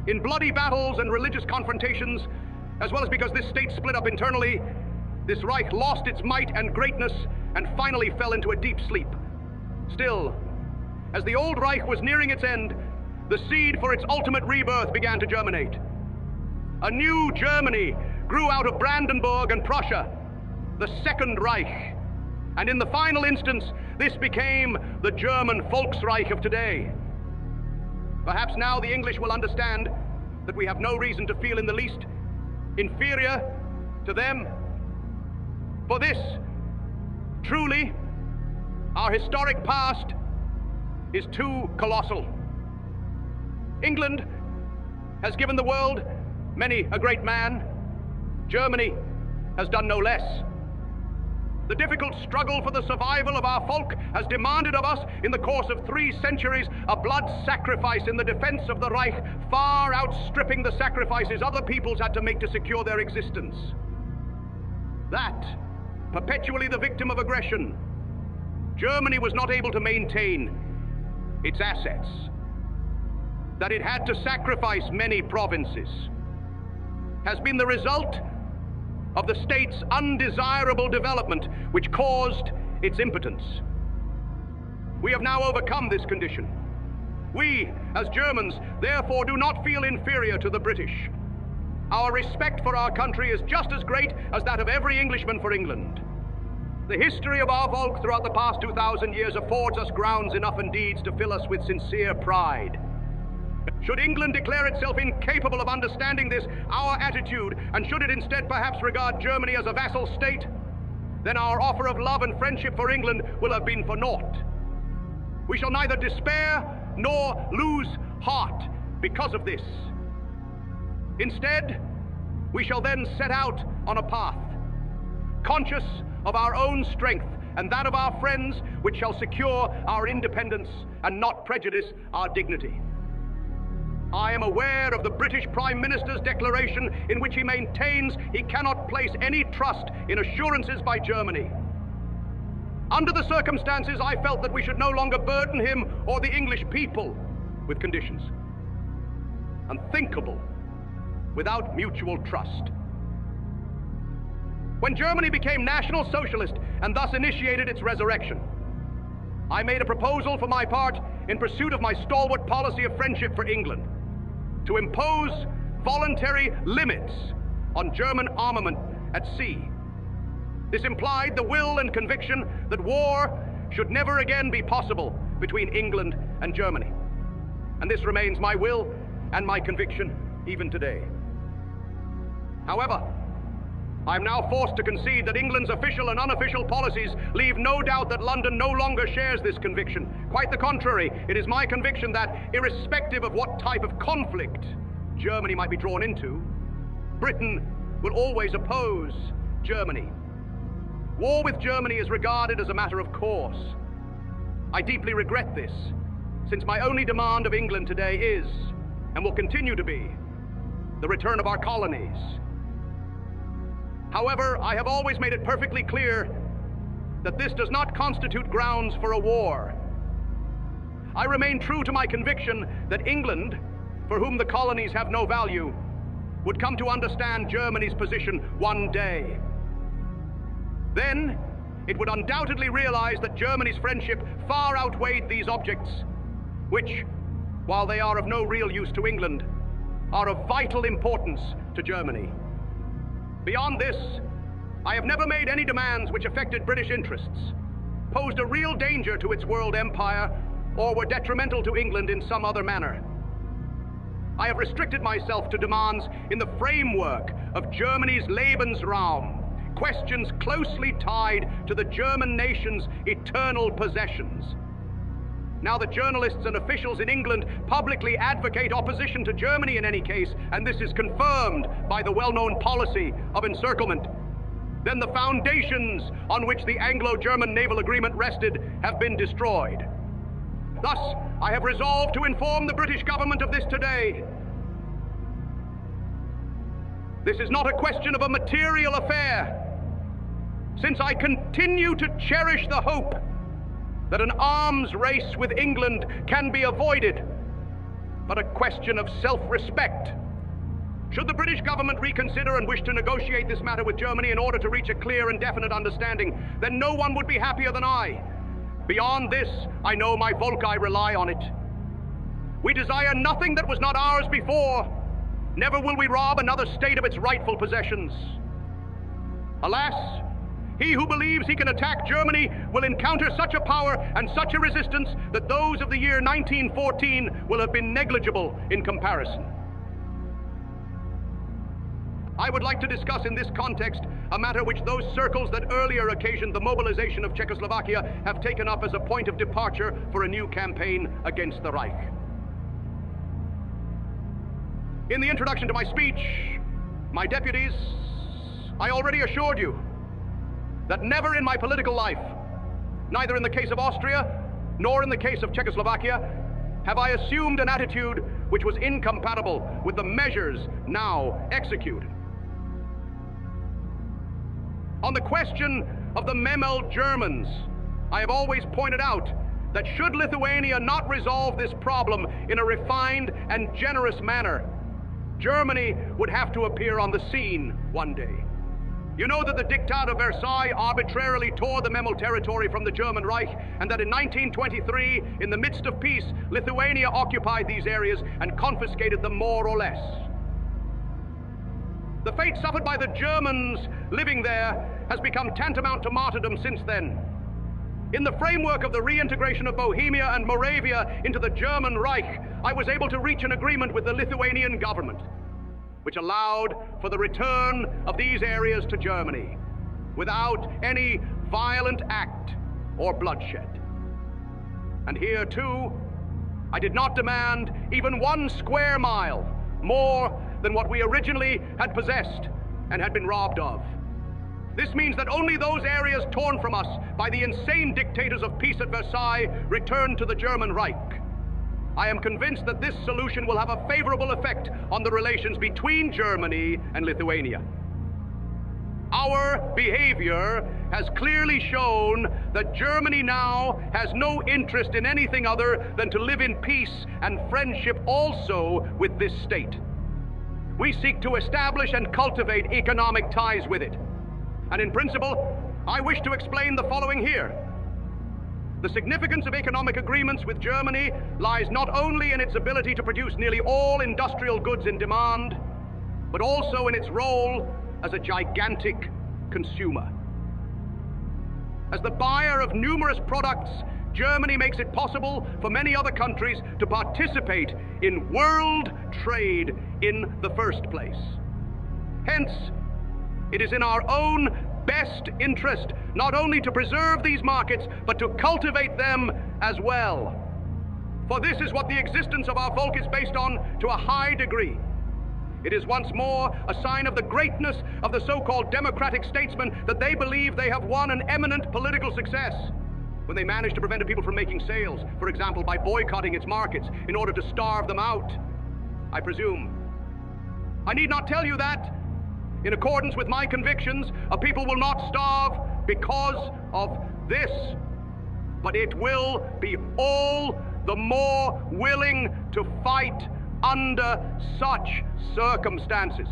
In bloody battles and religious confrontations, as well as because this state split up internally, this Reich lost its might and greatness and finally fell into a deep sleep. Still, as the old Reich was nearing its end, the seed for its ultimate rebirth began to germinate. A new Germany grew out of Brandenburg and Prussia, the Second Reich. And in the final instance, this became the German Volksreich of today. Perhaps now the English will understand that we have no reason to feel in the least inferior to them. For this, truly, our historic past is too colossal. England has given the world many a great man. Germany has done no less. The difficult struggle for the survival of our folk has demanded of us, in the course of 3 centuries, a blood sacrifice in the defense of the Reich, far outstripping the sacrifices other peoples had to make to secure their existence. That, perpetually the victim of aggression, Germany was not able to maintain its assets, that it had to sacrifice many provinces, has been the result of the state's undesirable development, which caused its impotence. We have now overcome this condition. We, as Germans, therefore do not feel inferior to the British. Our respect for our country is just as great as that of every Englishman for England. The history of our folk throughout the past 2,000 years affords us grounds enough and deeds to fill us with sincere pride. Should England declare itself incapable of understanding this, our attitude, and should it instead perhaps regard Germany as a vassal state, then our offer of love and friendship for England will have been for naught. We shall neither despair nor lose heart because of this. Instead, we shall then set out on a path, conscious of our own strength and that of our friends, which shall secure our independence and not prejudice our dignity. I am aware of the British Prime Minister's declaration in which he maintains he cannot place any trust in assurances by Germany. Under the circumstances, I felt that we should no longer burden him or the English people with conditions unthinkable without mutual trust. When Germany became National Socialist and thus initiated its resurrection, I made a proposal for my part in pursuit of my stalwart policy of friendship for England, to impose voluntary limits on German armament at sea. This implied the will and conviction that war should never again be possible between England and Germany. And this remains my will and my conviction even today. However, I am now forced to concede that England's official and unofficial policies leave no doubt that London no longer shares this conviction. Quite the contrary, it is my conviction that, irrespective of what type of conflict Germany might be drawn into, Britain will always oppose Germany. War with Germany is regarded as a matter of course. I deeply regret this, since my only demand of England today is, and will continue to be, the return of our colonies. However, I have always made it perfectly clear that this does not constitute grounds for a war. I remain true to my conviction that England, for whom the colonies have no value, would come to understand Germany's position one day. Then, it would undoubtedly realize that Germany's friendship far outweighed these objects, which, while they are of no real use to England, are of vital importance to Germany. Beyond this, I have never made any demands which affected British interests, posed a real danger to its world empire, or were detrimental to England in some other manner. I have restricted myself to demands in the framework of Germany's Lebensraum, questions closely tied to the German nation's eternal possessions. Now that journalists and officials in England publicly advocate opposition to Germany in any case, and this is confirmed by the well-known policy of encirclement, then the foundations on which the Anglo-German naval agreement rested have been destroyed. Thus, I have resolved to inform the British government of this today. This is not a question of a material affair, since I continue to cherish the hope that an arms race with England can be avoided, but a question of self-respect. Should the British government reconsider and wish to negotiate this matter with Germany in order to reach a clear and definite understanding, then no one would be happier than I. Beyond this, I know my Volki rely on it. We desire nothing that was not ours before. Never will we rob another state of its rightful possessions. Alas, he who believes he can attack Germany will encounter such a power and such a resistance that those of the year 1914 will have been negligible in comparison. I would like to discuss in this context a matter which those circles that earlier occasioned the mobilization of Czechoslovakia have taken up as a point of departure for a new campaign against the Reich. In the introduction to my speech, my deputies, I already assured you that never in my political life, neither in the case of Austria nor in the case of Czechoslovakia, have I assumed an attitude which was incompatible with the measures now executed. On the question of the Memel Germans, I have always pointed out that should Lithuania not resolve this problem in a refined and generous manner, Germany would have to appear on the scene one day. You know that the Diktat of Versailles arbitrarily tore the Memel territory from the German Reich, and that in 1923, in the midst of peace, Lithuania occupied these areas and confiscated them more or less. The fate suffered by the Germans living there has become tantamount to martyrdom since then. In the framework of the reintegration of Bohemia and Moravia into the German Reich, I was able to reach an agreement with the Lithuanian government, which allowed for the return of these areas to Germany without any violent act or bloodshed. And here, too, I did not demand even 1 square mile more than what we originally had possessed and had been robbed of. This means that only those areas torn from us by the insane dictators of peace at Versailles return to the German Reich. I am convinced that this solution will have a favorable effect on the relations between Germany and Lithuania. Our behavior has clearly shown that Germany now has no interest in anything other than to live in peace and friendship also with this state. We seek to establish and cultivate economic ties with it. And in principle, I wish to explain the following here. The significance of economic agreements with Germany lies not only in its ability to produce nearly all industrial goods in demand, but also in its role as a gigantic consumer. As the buyer of numerous products, Germany makes it possible for many other countries to participate in world trade in the first place. Hence, it is in our own best interest not only to preserve these markets, but to cultivate them as well. For this is what the existence of our folk is based on to a high degree. It is once more a sign of the greatness of the so-called democratic statesmen that they believe they have won an eminent political success when they manage to prevent a people from making sales, for example, by boycotting its markets in order to starve them out. I presume. I need not tell you that, in accordance with my convictions, a people will not starve because of this, but it will be all the more willing to fight under such circumstances.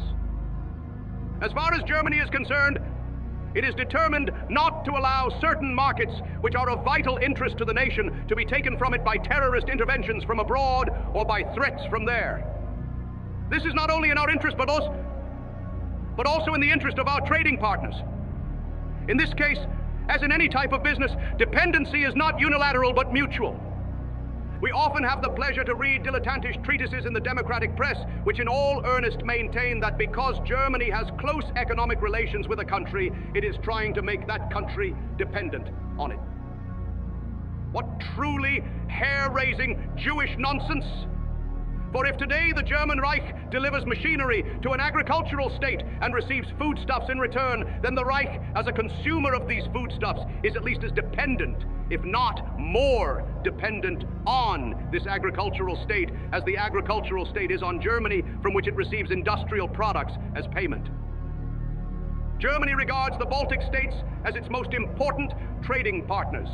As far as Germany is concerned, it is determined not to allow certain markets which are of vital interest to the nation to be taken from it by terrorist interventions from abroad or by threats from there. This is not only in our interest, but also in the interest of our trading partners. In this case, as in any type of business, dependency is not unilateral but mutual. We often have the pleasure to read dilettantish treatises in the democratic press which in all earnest maintain that because Germany has close economic relations with a country, it is trying to make that country dependent on it. What truly hair-raising Jewish nonsense! For if today the German Reich delivers machinery to an agricultural state and receives foodstuffs in return, then the Reich, as a consumer of these foodstuffs, is at least as dependent, if not more dependent, on this agricultural state as the agricultural state is on Germany, from which it receives industrial products as payment. Germany regards the Baltic states as its most important trading partners.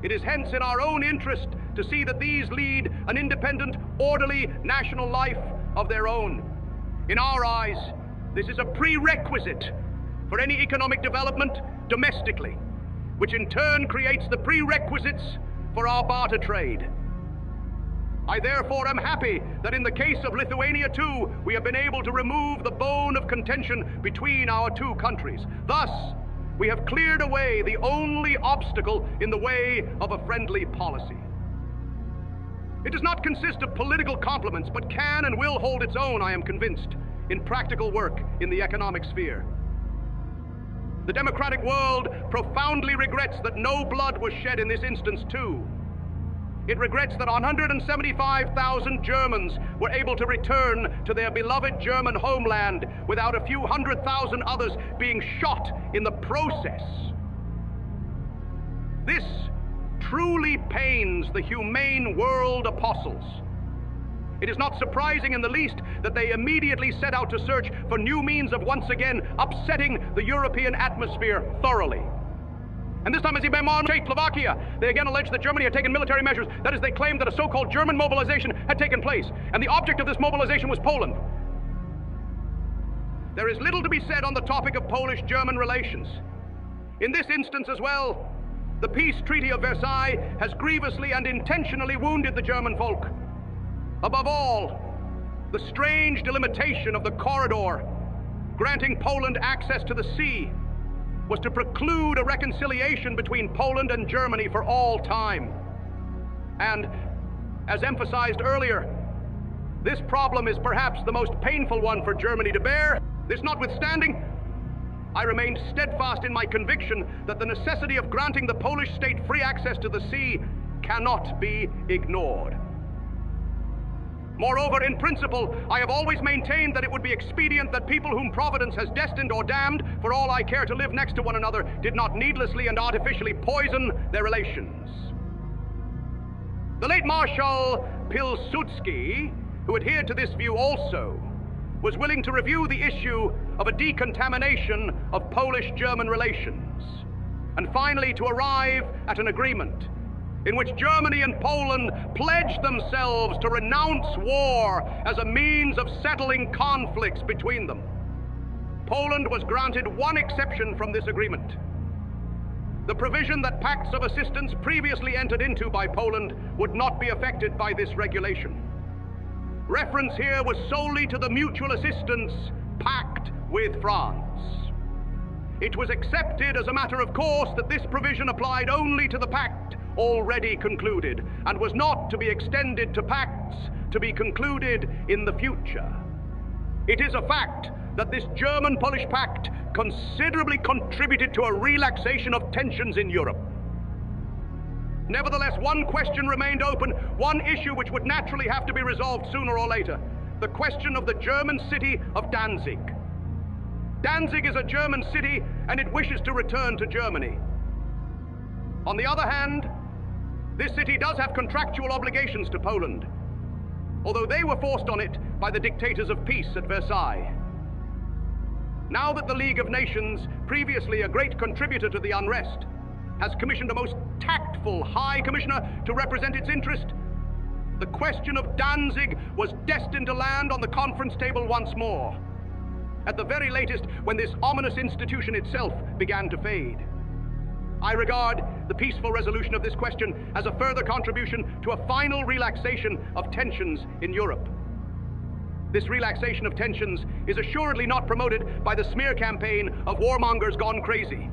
It is hence in our own interest to see that these lead an independent, orderly national life of their own. In our eyes, this is a prerequisite for any economic development domestically, which in turn creates the prerequisites for our barter trade. I therefore am happy that in the case of Lithuania too, we have been able to remove the bone of contention between our two countries. Thus, we have cleared away the only obstacle in the way of a friendly policy. It does not consist of political compliments, but can and will hold its own, I am convinced, in practical work in the economic sphere. The democratic world profoundly regrets that no blood was shed in this instance too. It regrets that 175,000 Germans were able to return to their beloved German homeland without a few 100,000 others being shot in the process. This truly pains the humane world apostles. It is not surprising in the least that they immediately set out to search for new means of once again upsetting the European atmosphere thoroughly. And this time, as in Czechoslovakia, they again alleged that Germany had taken military measures. That is, they claimed that a so-called German mobilization had taken place, and the object of this mobilization was Poland. There is little to be said on the topic of Polish-German relations. In this instance as well, the peace treaty of Versailles has grievously and intentionally wounded the German folk. Above all, the strange delimitation of the corridor granting Poland access to the sea was to preclude a reconciliation between Poland and Germany for all time. And, as emphasized earlier, this problem is perhaps the most painful one for Germany to bear. This notwithstanding, I remain steadfast in my conviction that the necessity of granting the Polish state free access to the sea cannot be ignored. Moreover, in principle, I have always maintained that it would be expedient that people whom Providence has destined or damned, for all I care, to live next to one another, did not needlessly and artificially poison their relations. The late Marshal Pilsudski, who adhered to this view also, was willing to review the issue of a decontamination of Polish-German relations, and finally to arrive at an agreement in which Germany and Poland pledged themselves to renounce war as a means of settling conflicts between them. Poland was granted one exception from this agreement: the provision that pacts of assistance previously entered into by Poland would not be affected by this regulation. Reference here was solely to the mutual assistance pact with France. It was accepted as a matter of course that this provision applied only to the pact already concluded, and was not to be extended to pacts to be concluded in the future. It is a fact that this German-Polish pact considerably contributed to a relaxation of tensions in Europe. Nevertheless, one question remained open, one issue which would naturally have to be resolved sooner or later: the question of the German city of Danzig. Danzig is a German city, and it wishes to return to Germany. On the other hand, this city does have contractual obligations to Poland, although they were forced on it by the dictators of peace at Versailles. Now that the League of Nations, previously a great contributor to the unrest, has commissioned a most tactful High Commissioner to represent its interest, the question of Danzig was destined to land on the conference table once more, at the very latest when this ominous institution itself began to fade. I regard the peaceful resolution of this question as a further contribution to a final relaxation of tensions in Europe. This relaxation of tensions is assuredly not promoted by the smear campaign of warmongers gone crazy,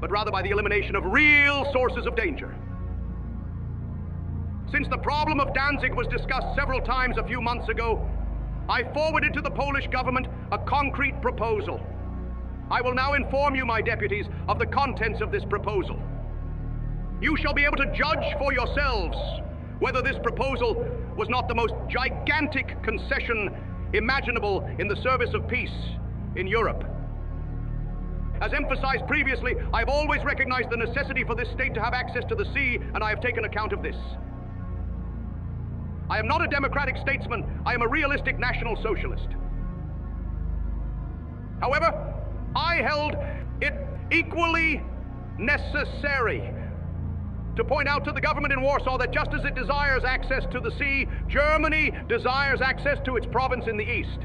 but rather by the elimination of real sources of danger. Since the problem of Danzig was discussed several times a few months ago, I forwarded to the Polish government a concrete proposal. I will now inform you, my deputies, of the contents of this proposal. You shall be able to judge for yourselves whether this proposal was not the most gigantic concession imaginable in the service of peace in Europe. As emphasized previously, I have always recognized the necessity for this state to have access to the sea, and I have taken account of this. I am not a democratic statesman, I am a realistic National Socialist. However, I held it equally necessary to point out to the government in Warsaw that just as it desires access to the sea, Germany desires access to its province in the east.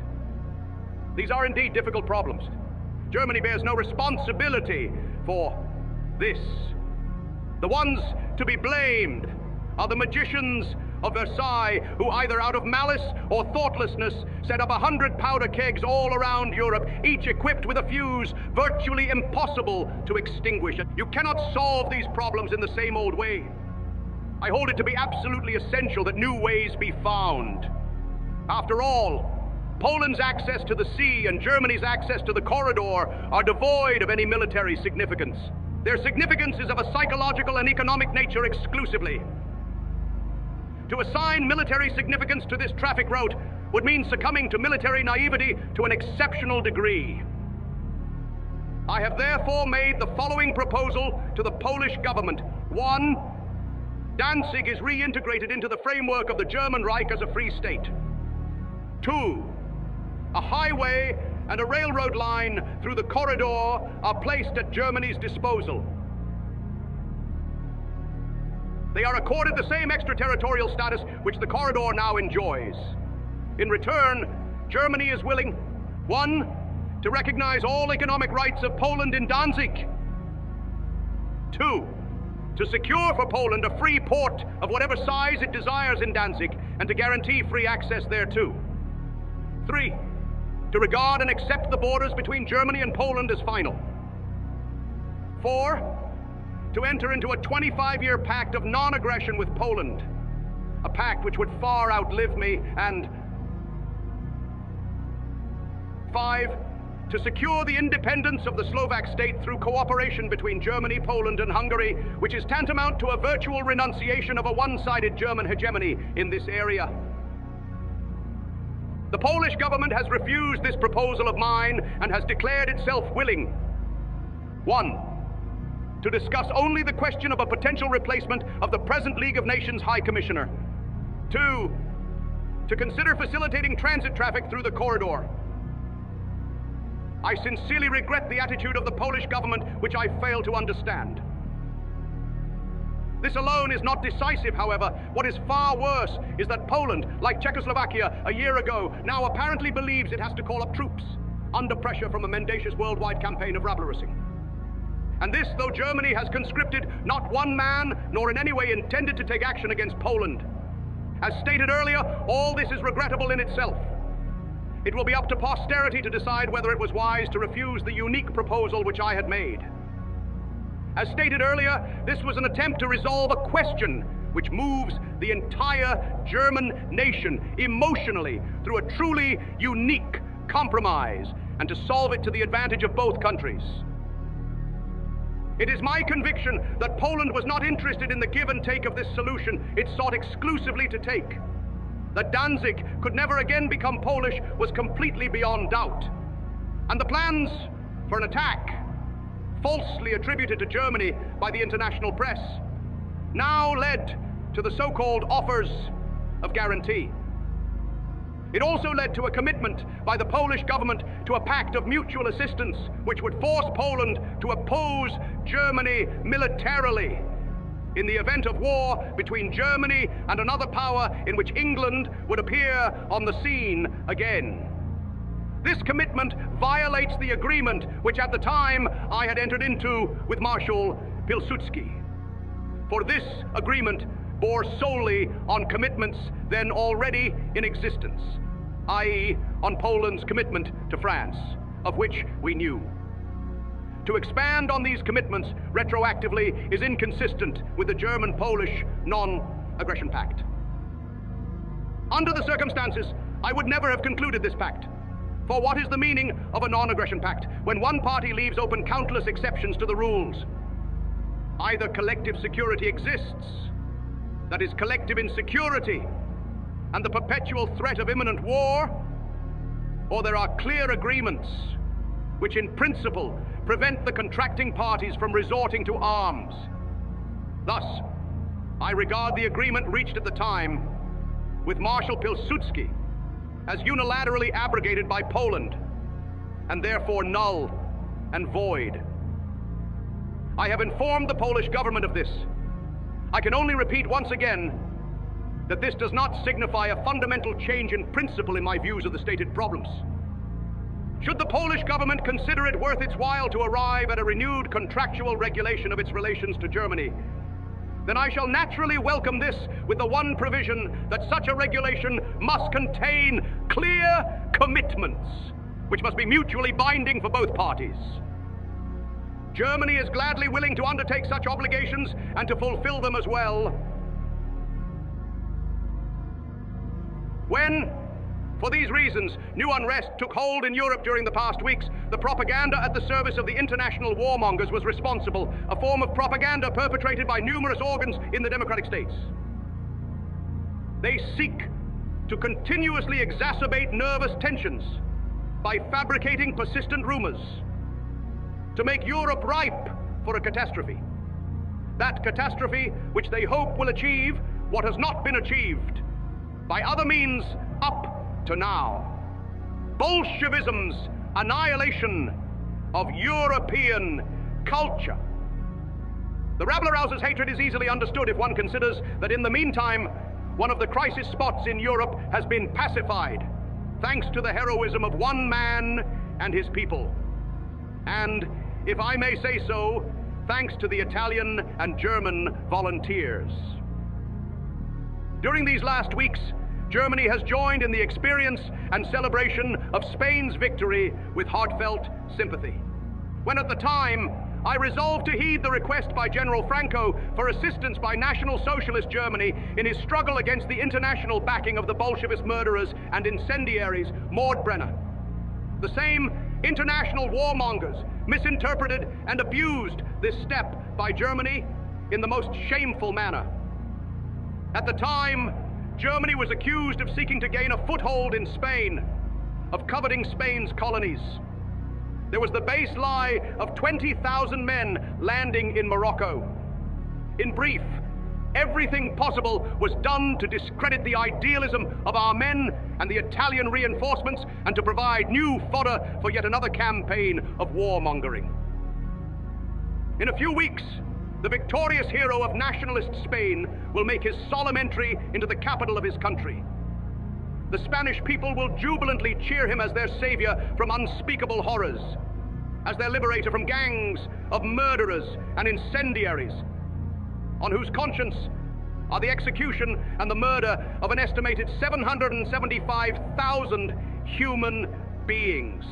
These are indeed difficult problems. Germany bears no responsibility for this. The ones to be blamed are the magicians of Versailles, who either out of malice or thoughtlessness set up 100 powder kegs all around Europe, each equipped with a fuse virtually impossible to extinguish. You cannot solve these problems in the same old way. I hold it to be absolutely essential that new ways be found. After all, Poland's access to the sea and Germany's access to the corridor are devoid of any military significance. Their significance is of a psychological and economic nature exclusively. To assign military significance to this traffic route would mean succumbing to military naivety to an exceptional degree. I have therefore made the following proposal to the Polish government. 1. Danzig is reintegrated into the framework of the German Reich as a free state. 2. A highway and a railroad line through the corridor are placed at Germany's disposal. They are accorded the same extraterritorial status which the corridor now enjoys. In return, Germany is willing, 1. to recognize all economic rights of Poland in Danzig. 2. to secure for Poland a free port of whatever size it desires in Danzig and to guarantee free access thereto. 3. to regard and accept the borders between Germany and Poland as final. 4. to enter into a 25-year pact of non-aggression with Poland, a pact which would far outlive me, and 5. to secure the independence of the Slovak state through cooperation between Germany, Poland, and Hungary, which is tantamount to a virtual renunciation of a one-sided German hegemony in this area. The Polish government has refused this proposal of mine and has declared itself willing, 1. to discuss only the question of a potential replacement of the present League of Nations High Commissioner. 2. to consider facilitating transit traffic through the corridor. I sincerely regret the attitude of the Polish government, which I fail to understand. This alone is not decisive, however. What is far worse is that Poland, like Czechoslovakia a year ago, now apparently believes it has to call up troops under pressure from a mendacious worldwide campaign of rabble-rousing. And this, though Germany has conscripted not one man, nor in any way intended to take action against Poland. As stated earlier, all this is regrettable in itself. It will be up to posterity to decide whether it was wise to refuse the unique proposal which I had made. As stated earlier, this was an attempt to resolve a question which moves the entire German nation emotionally through a truly unique compromise, and to solve it to the advantage of both countries. It is my conviction that Poland was not interested in the give and take of this solution it sought exclusively to take. That Danzig could never again become Polish was completely beyond doubt. And the plans for an attack, falsely attributed to Germany by the international press, now led to the so-called offers of guarantee. It also led to a commitment by the Polish government to a pact of mutual assistance, which would force Poland to oppose Germany militarily in the event of war between Germany and another power in which England would appear on the scene again. This commitment violates the agreement which at the time I had entered into with Marshal Pilsudski. For this agreement bore solely on commitments then already in existence, i.e. on Poland's commitment to France, of which we knew. To expand on these commitments retroactively is inconsistent with the German-Polish non-aggression pact. Under the circumstances, I would never have concluded this pact. For what is the meaning of a non-aggression pact when one party leaves open countless exceptions to the rules? Either collective security exists, that is collective insecurity and the perpetual threat of imminent war, or there are clear agreements which in principle prevent the contracting parties from resorting to arms. Thus, I regard the agreement reached at the time with Marshal Pilsudski as unilaterally abrogated by Poland, and therefore null and void. I have informed the Polish government of this. I can only repeat once again that this does not signify a fundamental change in principle in my views of the stated problems. Should the Polish government consider it worth its while to arrive at a renewed contractual regulation of its relations to Germany, then I shall naturally welcome this with the one provision that such a regulation must contain clear commitments, which must be mutually binding for both parties. Germany is gladly willing to undertake such obligations and to fulfill them as well. When, for these reasons, new unrest took hold in Europe during the past weeks, the propaganda at the service of the international warmongers was responsible, a form of propaganda perpetrated by numerous organs in the democratic states. They seek to continuously exacerbate nervous tensions by fabricating persistent rumors, to make Europe ripe for a catastrophe. That catastrophe which they hope will achieve what has not been achieved by other means up to now. Bolshevism's annihilation of European culture. The rabble-rouser's hatred is easily understood if one considers that in the meantime, one of the crisis spots in Europe has been pacified, thanks to the heroism of one man and his people. And, if I may say so, thanks to the Italian and German volunteers. During these last weeks, Germany has joined in the experience and celebration of Spain's victory with heartfelt sympathy. When at the time, I resolved to heed the request by General Franco for assistance by National Socialist Germany in his struggle against the international backing of the Bolshevist murderers and incendiaries Mordbrenner. The same international warmongers misinterpreted and abused this step by Germany in the most shameful manner. At the time, Germany was accused of seeking to gain a foothold in Spain, of coveting Spain's colonies. There was the base lie of 20,000 men landing in Morocco. In brief, everything possible was done to discredit the idealism of our men and the Italian reinforcements and to provide new fodder for yet another campaign of warmongering. In a few weeks, the victorious hero of nationalist Spain will make his solemn entry into the capital of his country. The Spanish people will jubilantly cheer him as their savior from unspeakable horrors, as their liberator from gangs of murderers and incendiaries, on whose conscience are the execution and the murder of an estimated 775,000 human beings.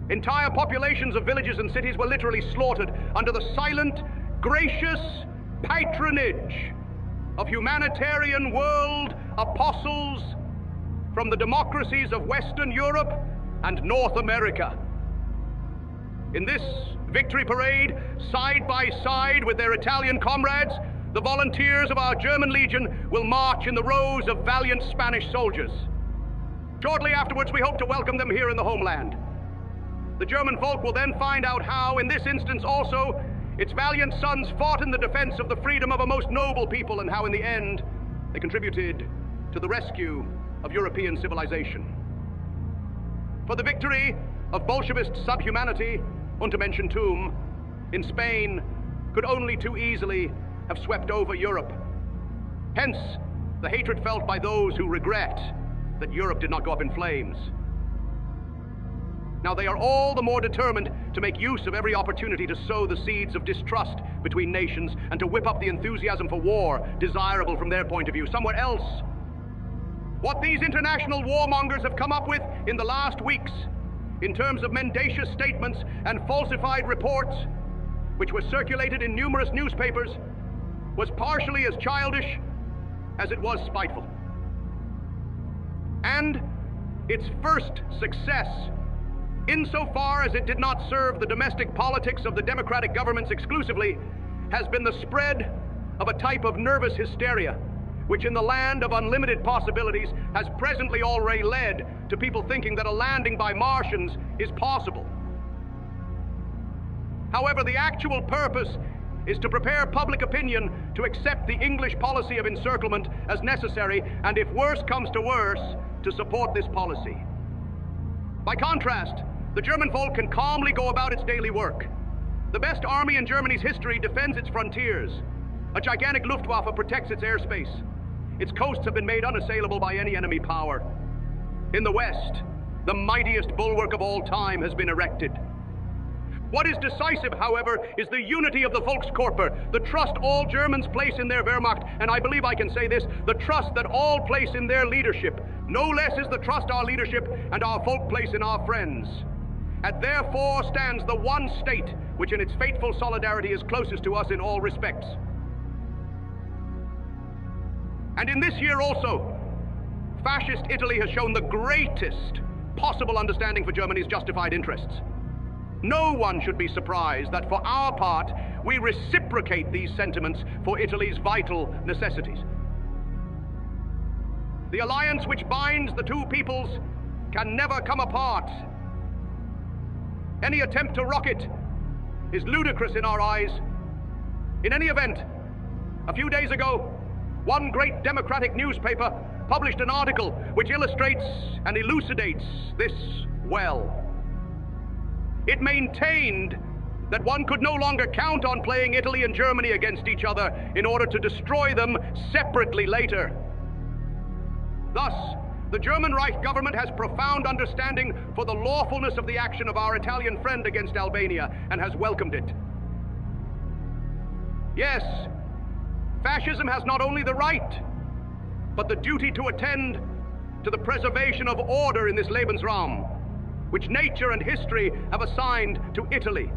Entire populations of villages and cities were literally slaughtered under the silent, gracious patronage of humanitarian world apostles from the democracies of Western Europe and North America. In this victory parade, side by side with their Italian comrades, the volunteers of our German Legion will march in the rows of valiant Spanish soldiers. Shortly afterwards, we hope to welcome them here in the homeland. The German folk will then find out how, in this instance also, its valiant sons fought in the defense of the freedom of a most noble people, and how in the end they contributed to the rescue of European civilization. For the victory of Bolshevist subhumanity, Untermenschentum, in Spain could only too easily have swept over Europe. Hence, the hatred felt by those who regret that Europe did not go up in flames. Now they are all the more determined to make use of every opportunity to sow the seeds of distrust between nations and to whip up the enthusiasm for war, desirable from their point of view, somewhere else. What these international warmongers have come up with in the last weeks, in terms of mendacious statements and falsified reports, which were circulated in numerous newspapers, was partially as childish as it was spiteful. And its first success, insofar as it did not serve the domestic politics of the democratic governments exclusively, has been the spread of a type of nervous hysteria, which in the land of unlimited possibilities has presently already led to people thinking that a landing by Martians is possible. However, the actual purpose is to prepare public opinion to accept the English policy of encirclement as necessary, and if worse comes to worse, to support this policy. By contrast, the German folk can calmly go about its daily work. The best army in Germany's history defends its frontiers. A gigantic Luftwaffe protects its airspace. Its coasts have been made unassailable by any enemy power. In the West, the mightiest bulwark of all time has been erected. What is decisive, however, is the unity of the Volkskörper, the trust all Germans place in their Wehrmacht, and I believe I can say this, the trust that all place in their leadership. No less is the trust our leadership and our folk place in our friends. And therefore stands the one state which in its fateful solidarity is closest to us in all respects. And in this year also, fascist Italy has shown the greatest possible understanding for Germany's justified interests. No one should be surprised that for our part, we reciprocate these sentiments for Italy's vital necessities. The alliance which binds the two peoples can never come apart. Any attempt to rock it is ludicrous in our eyes. In any event, a few days ago, one great democratic newspaper published an article which illustrates and elucidates this well. It maintained that one could no longer count on playing Italy and Germany against each other in order to destroy them separately later. Thus, the German Reich government has profound understanding for the lawfulness of the action of our Italian friend against Albania and has welcomed it. Yes, fascism has not only the right, but the duty to attend to the preservation of order in this Lebensraum, which nature and history have assigned to Italy.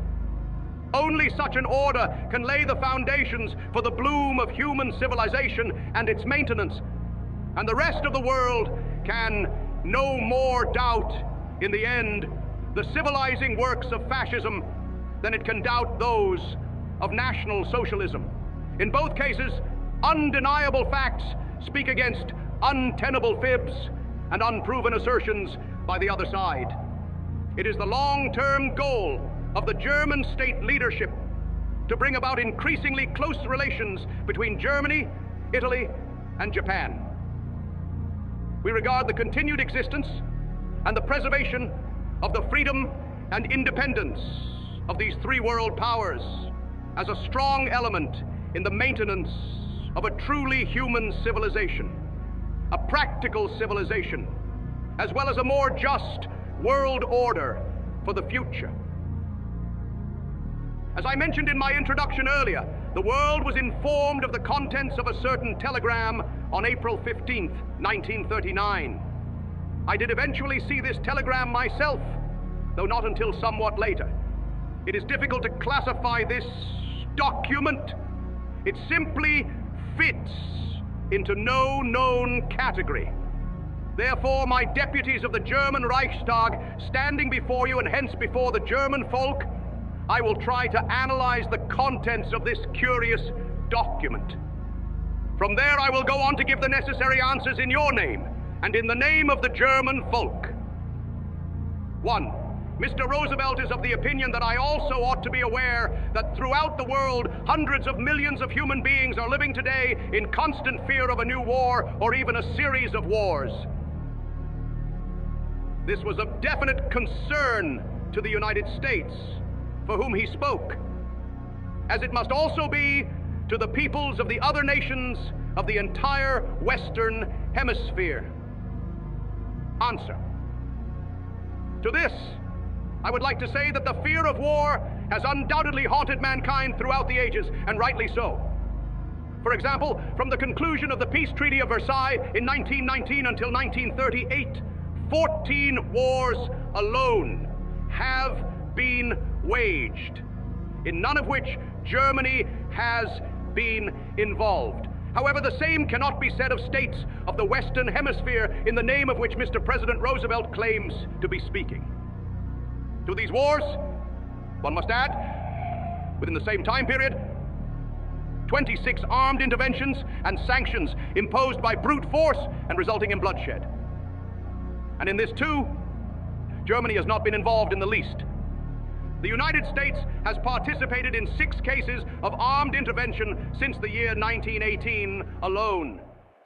Only such an order can lay the foundations for the bloom of human civilization and its maintenance, and the rest of the world can no more doubt, in the end, the civilizing works of fascism than it can doubt those of National Socialism. In both cases, undeniable facts speak against untenable fibs and unproven assertions by the other side. It is the long-term goal of the German state leadership to bring about increasingly close relations between Germany, Italy, and Japan. We regard the continued existence and the preservation of the freedom and independence of these three world powers as a strong element in the maintenance of a truly human civilization, a practical civilization, as well as a more just world order for the future. As I mentioned in my introduction earlier, the world was informed of the contents of a certain telegram on April 15th, 1939. I did eventually see this telegram myself, though not until somewhat later. It is difficult to classify this document. It simply fits into no known category. Therefore, my deputies of the German Reichstag, standing before you and hence before the German folk, I will try to analyze the contents of this curious document. From there, I will go on to give the necessary answers in your name and in the name of the German folk. 1. Mr. Roosevelt is of the opinion that I also ought to be aware that throughout the world, hundreds of millions of human beings are living today in constant fear of a new war or even a series of wars. This was of definite concern to the United States, for whom he spoke, as it must also be to the peoples of the other nations of the entire Western Hemisphere. Answer. To this, I would like to say that the fear of war has undoubtedly haunted mankind throughout the ages, and rightly so. For example, from the conclusion of the Peace Treaty of Versailles in 1919 until 1938, 14 wars alone have been waged, in none of which Germany has been involved. However, the same cannot be said of states of the Western Hemisphere in the name of which Mr. President Roosevelt claims to be speaking. To these wars, one must add, within the same time period, 26 armed interventions and sanctions imposed by brute force and resulting in bloodshed. And in this too, Germany has not been involved in the least. The United States has participated in 6 cases of armed intervention since the year 1918 alone.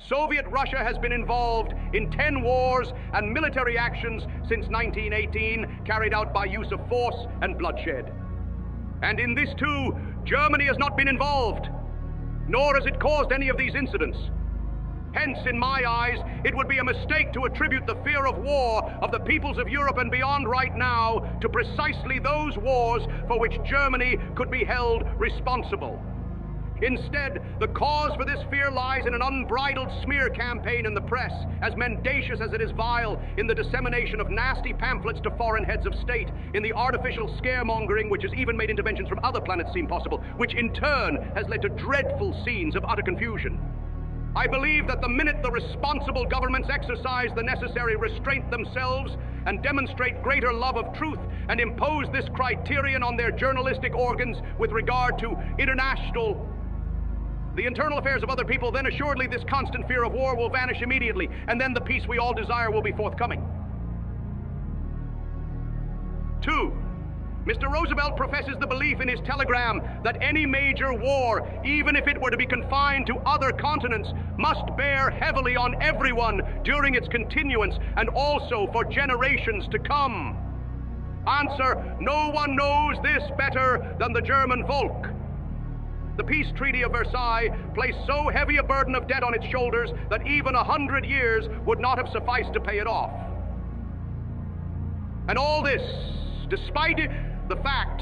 Soviet Russia has been involved in 10 wars and military actions since 1918, carried out by use of force and bloodshed. And in this too, Germany has not been involved, nor has it caused any of these incidents. Hence, in my eyes, it would be a mistake to attribute the fear of war of the peoples of Europe and beyond right now to precisely those wars for which Germany could be held responsible. Instead, the cause for this fear lies in an unbridled smear campaign in the press, as mendacious as it is vile, in the dissemination of nasty pamphlets to foreign heads of state, in the artificial scaremongering which has even made interventions from other planets seem possible, which in turn has led to dreadful scenes of utter confusion. I believe that the minute the responsible governments exercise the necessary restraint themselves and demonstrate greater love of truth and impose this criterion on their journalistic organs with regard to international the internal affairs of other people, then assuredly this constant fear of war will vanish immediately, and then the peace we all desire will be forthcoming. 2. Mr. Roosevelt professes the belief in his telegram that any major war, even if it were to be confined to other continents, must bear heavily on everyone during its continuance and also for generations to come. Answer: no one knows this better than the German Volk. The peace treaty of Versailles placed so heavy a burden of debt on its shoulders that even 100 years would not have sufficed to pay it off. And all this, despite the fact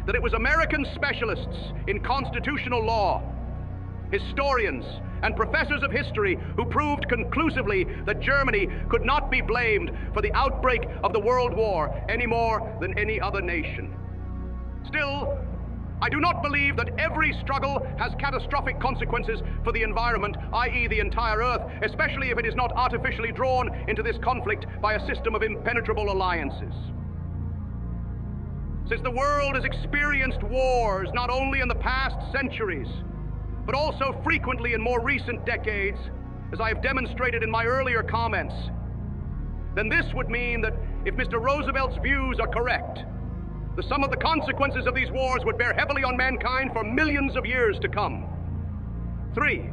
that it was American specialists in constitutional law, historians, and professors of history who proved conclusively that Germany could not be blamed for the outbreak of the World War any more than any other nation. Still, I do not believe that every struggle has catastrophic consequences for the environment, i.e. the entire Earth, especially if it is not artificially drawn into this conflict by a system of impenetrable alliances. Since the world has experienced wars not only in the past centuries, but also frequently in more recent decades, as I have demonstrated in my earlier comments, then this would mean that if Mr. Roosevelt's views are correct, the sum of the consequences of these wars would bear heavily on mankind for millions of years to come. 3.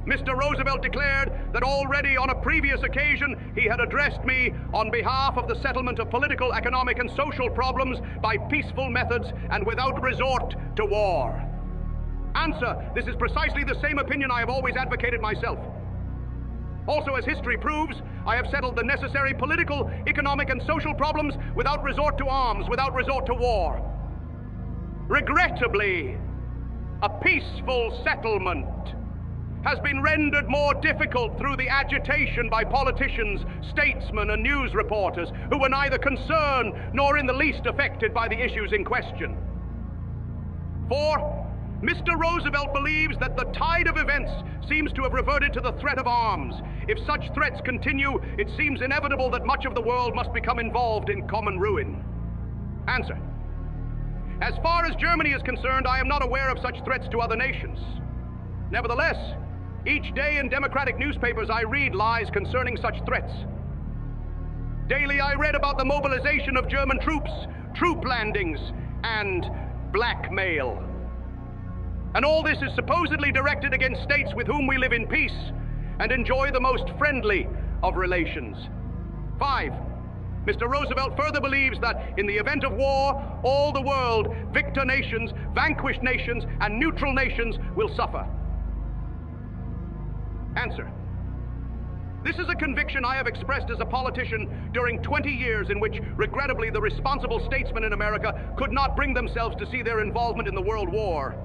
Mr. Roosevelt declared that already on a previous occasion he had addressed me on behalf of the settlement of political, economic, and social problems by peaceful methods and without resort to war. Answer: this is precisely the same opinion I have always advocated myself. Also, as history proves, I have settled the necessary political, economic, and social problems without resort to arms, without resort to war. Regrettably, a peaceful settlement has been rendered more difficult through the agitation by politicians, statesmen, and news reporters who were neither concerned nor in the least affected by the issues in question. 4. Mr. Roosevelt believes that the tide of events seems to have reverted to the threat of arms. If such threats continue, it seems inevitable that much of the world must become involved in common ruin. Answer: as far as Germany is concerned, I am not aware of such threats to other nations. Nevertheless, each day in democratic newspapers I read lies concerning such threats. Daily I read about the mobilization of German troops, troop landings, and blackmail. And all this is supposedly directed against states with whom we live in peace and enjoy the most friendly of relations. 5. Mr. Roosevelt further believes that in the event of war, all the world, victor nations, vanquished nations, and neutral nations will suffer. Answer: this is a conviction I have expressed as a politician during 20 years in which, regrettably, the responsible statesmen in America could not bring themselves to see their involvement in the World War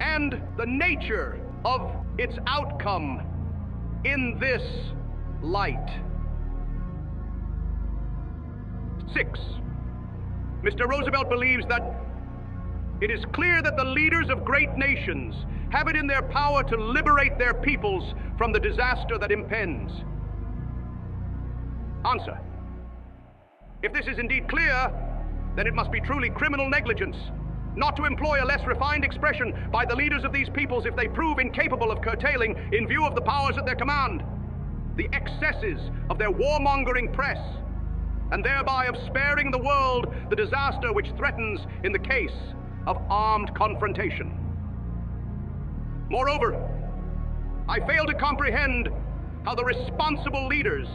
and the nature of its outcome in this light. 6. Mr. Roosevelt believes that it is clear that the leaders of great nations have it in their power to liberate their peoples from the disaster that impends. Answer: if this is indeed clear, then it must be truly criminal negligence not to employ a less refined expression by the leaders of these peoples if they prove incapable of curtailing, in view of the powers at their command, the excesses of their warmongering press, and thereby of sparing the world the disaster which threatens in the case of armed confrontation. Moreover, I fail to comprehend how the responsible leaders,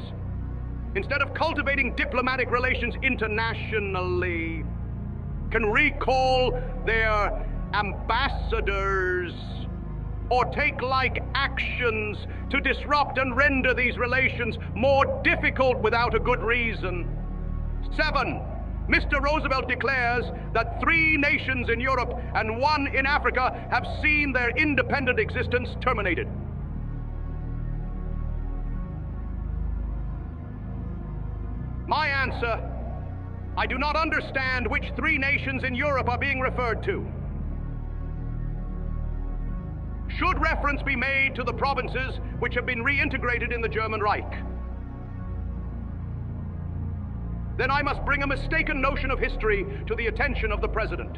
instead of cultivating diplomatic relations internationally, can recall their ambassadors or take like actions to disrupt and render these relations more difficult without a good reason. 7. Mr. Roosevelt declares that 3 nations in Europe and 1 in Africa have seen their independent existence terminated. My answer: I do not understand which 3 nations in Europe are being referred to. Should reference be made to the provinces which have been reintegrated in the German Reich, then I must bring a mistaken notion of history to the attention of the President.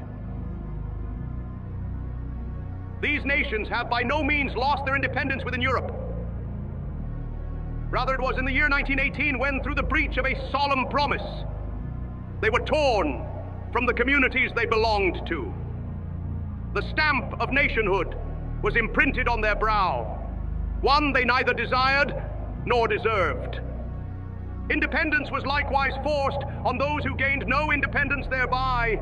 These nations have by no means lost their independence within Europe. Rather, it was in the year 1918 when, through the breach of a solemn promise, they were torn from the communities they belonged to. The stamp of nationhood was imprinted on their brow, one they neither desired nor deserved. Independence was likewise forced on those who gained no independence thereby,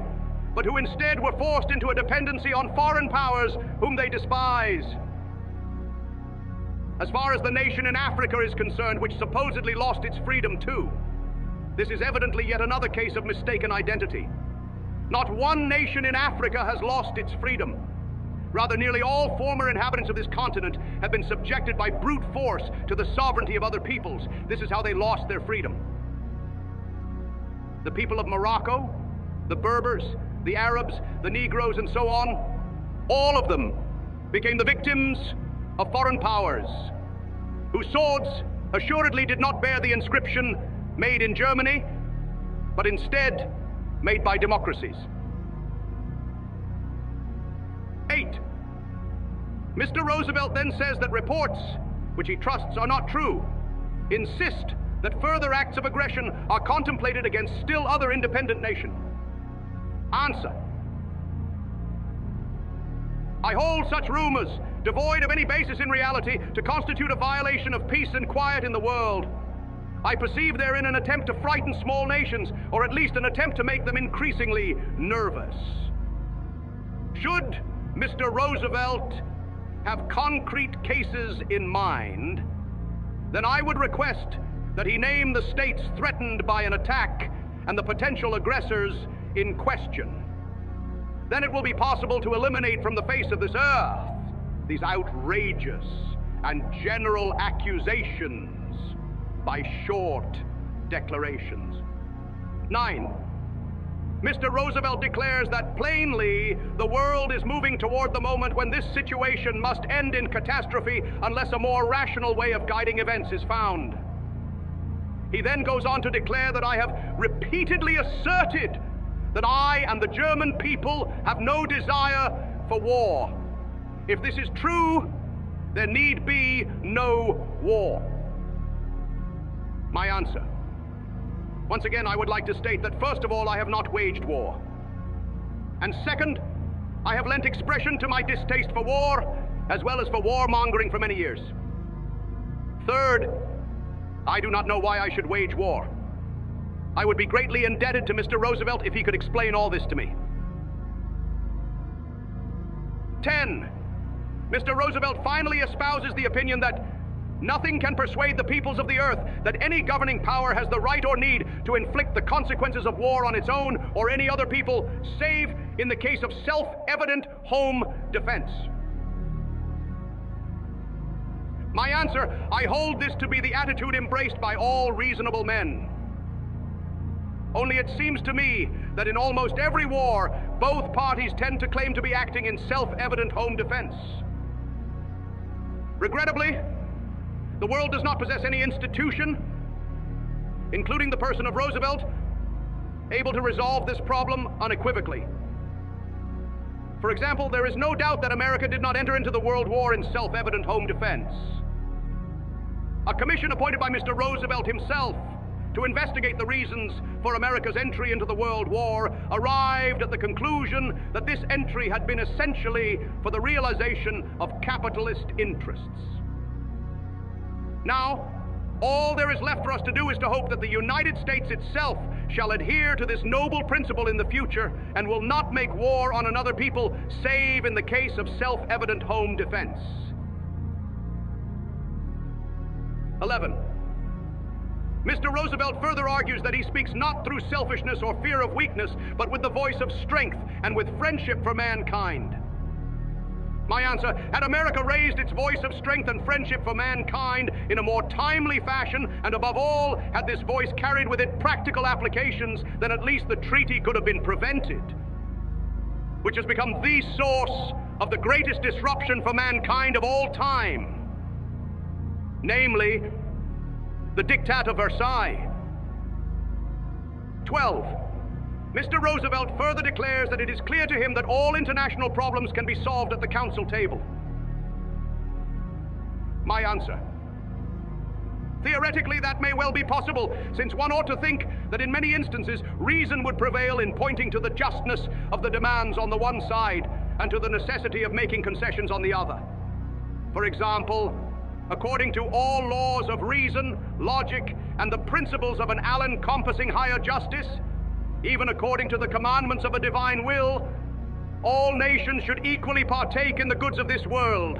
but who instead were forced into a dependency on foreign powers whom they despise. As far as the nation in Africa is concerned, which supposedly lost its freedom too, this is evidently yet another case of mistaken identity. Not one nation in Africa has lost its freedom. Rather, nearly all former inhabitants of this continent have been subjected by brute force to the sovereignty of other peoples. This is how they lost their freedom. The people of Morocco, the Berbers, the Arabs, the Negroes, and so on, all of them became the victims of foreign powers, whose swords assuredly did not bear the inscription "Made in Germany," but instead made by democracies. 8. Mr. Roosevelt then says that reports, which he trusts are not true, insist that further acts of aggression are contemplated against still other independent nations. Answer: I hold such rumors, devoid of any basis in reality, to constitute a violation of peace and quiet in the world. I perceive therein an attempt to frighten small nations, or at least an attempt to make them increasingly nervous. Should Mr. Roosevelt have concrete cases in mind, then I would request that he name the states threatened by an attack and the potential aggressors in question. Then it will be possible to eliminate from the face of this earth these outrageous and general accusations by short declarations. 9. Mr. Roosevelt declares that plainly the world is moving toward the moment when this situation must end in catastrophe unless a more rational way of guiding events is found. He then goes on to declare that I have repeatedly asserted that I and the German people have no desire for war. If this is true, there need be no war. My answer: once again, I would like to state that first of all, I have not waged war. And second, I have lent expression to my distaste for war, as well as for warmongering for many years. Third, I do not know why I should wage war. I would be greatly indebted to Mr. Roosevelt if he could explain all this to me. 10. Mr. Roosevelt finally espouses the opinion that nothing can persuade the peoples of the earth that any governing power has the right or need to inflict the consequences of war on its own or any other people, save in the case of self-evident home defense. My answer: I hold this to be the attitude embraced by all reasonable men. Only it seems to me that in almost every war, both parties tend to claim to be acting in self-evident home defense. Regrettably, the world does not possess any institution, including the person of Roosevelt, able to resolve this problem unequivocally. For example, there is no doubt that America did not enter into the World War in self-evident home defense. A commission appointed by Mr. Roosevelt himself to investigate the reasons for America's entry into the World War arrived at the conclusion that this entry had been essentially for the realization of capitalist interests. Now, all there is left for us to do is to hope that the United States itself shall adhere to this noble principle in the future and will not make war on another people save in the case of self-evident home defense. 11. Mr. Roosevelt further argues that he speaks not through selfishness or fear of weakness, but with the voice of strength and with friendship for mankind. My answer: had America raised its voice of strength and friendship for mankind in a more timely fashion, and above all, had this voice carried with it practical applications, then at least the treaty could have been prevented, which has become the source of the greatest disruption for mankind of all time, namely, the Diktat of Versailles. 12. Mr. Roosevelt further declares that it is clear to him that all international problems can be solved at the council table. My answer: theoretically, that may well be possible, since one ought to think that in many instances reason would prevail in pointing to the justness of the demands on the one side and to the necessity of making concessions on the other. For example, according to all laws of reason, logic, and the principles of an all-encompassing higher justice, even according to the commandments of a divine will, all nations should equally partake in the goods of this world.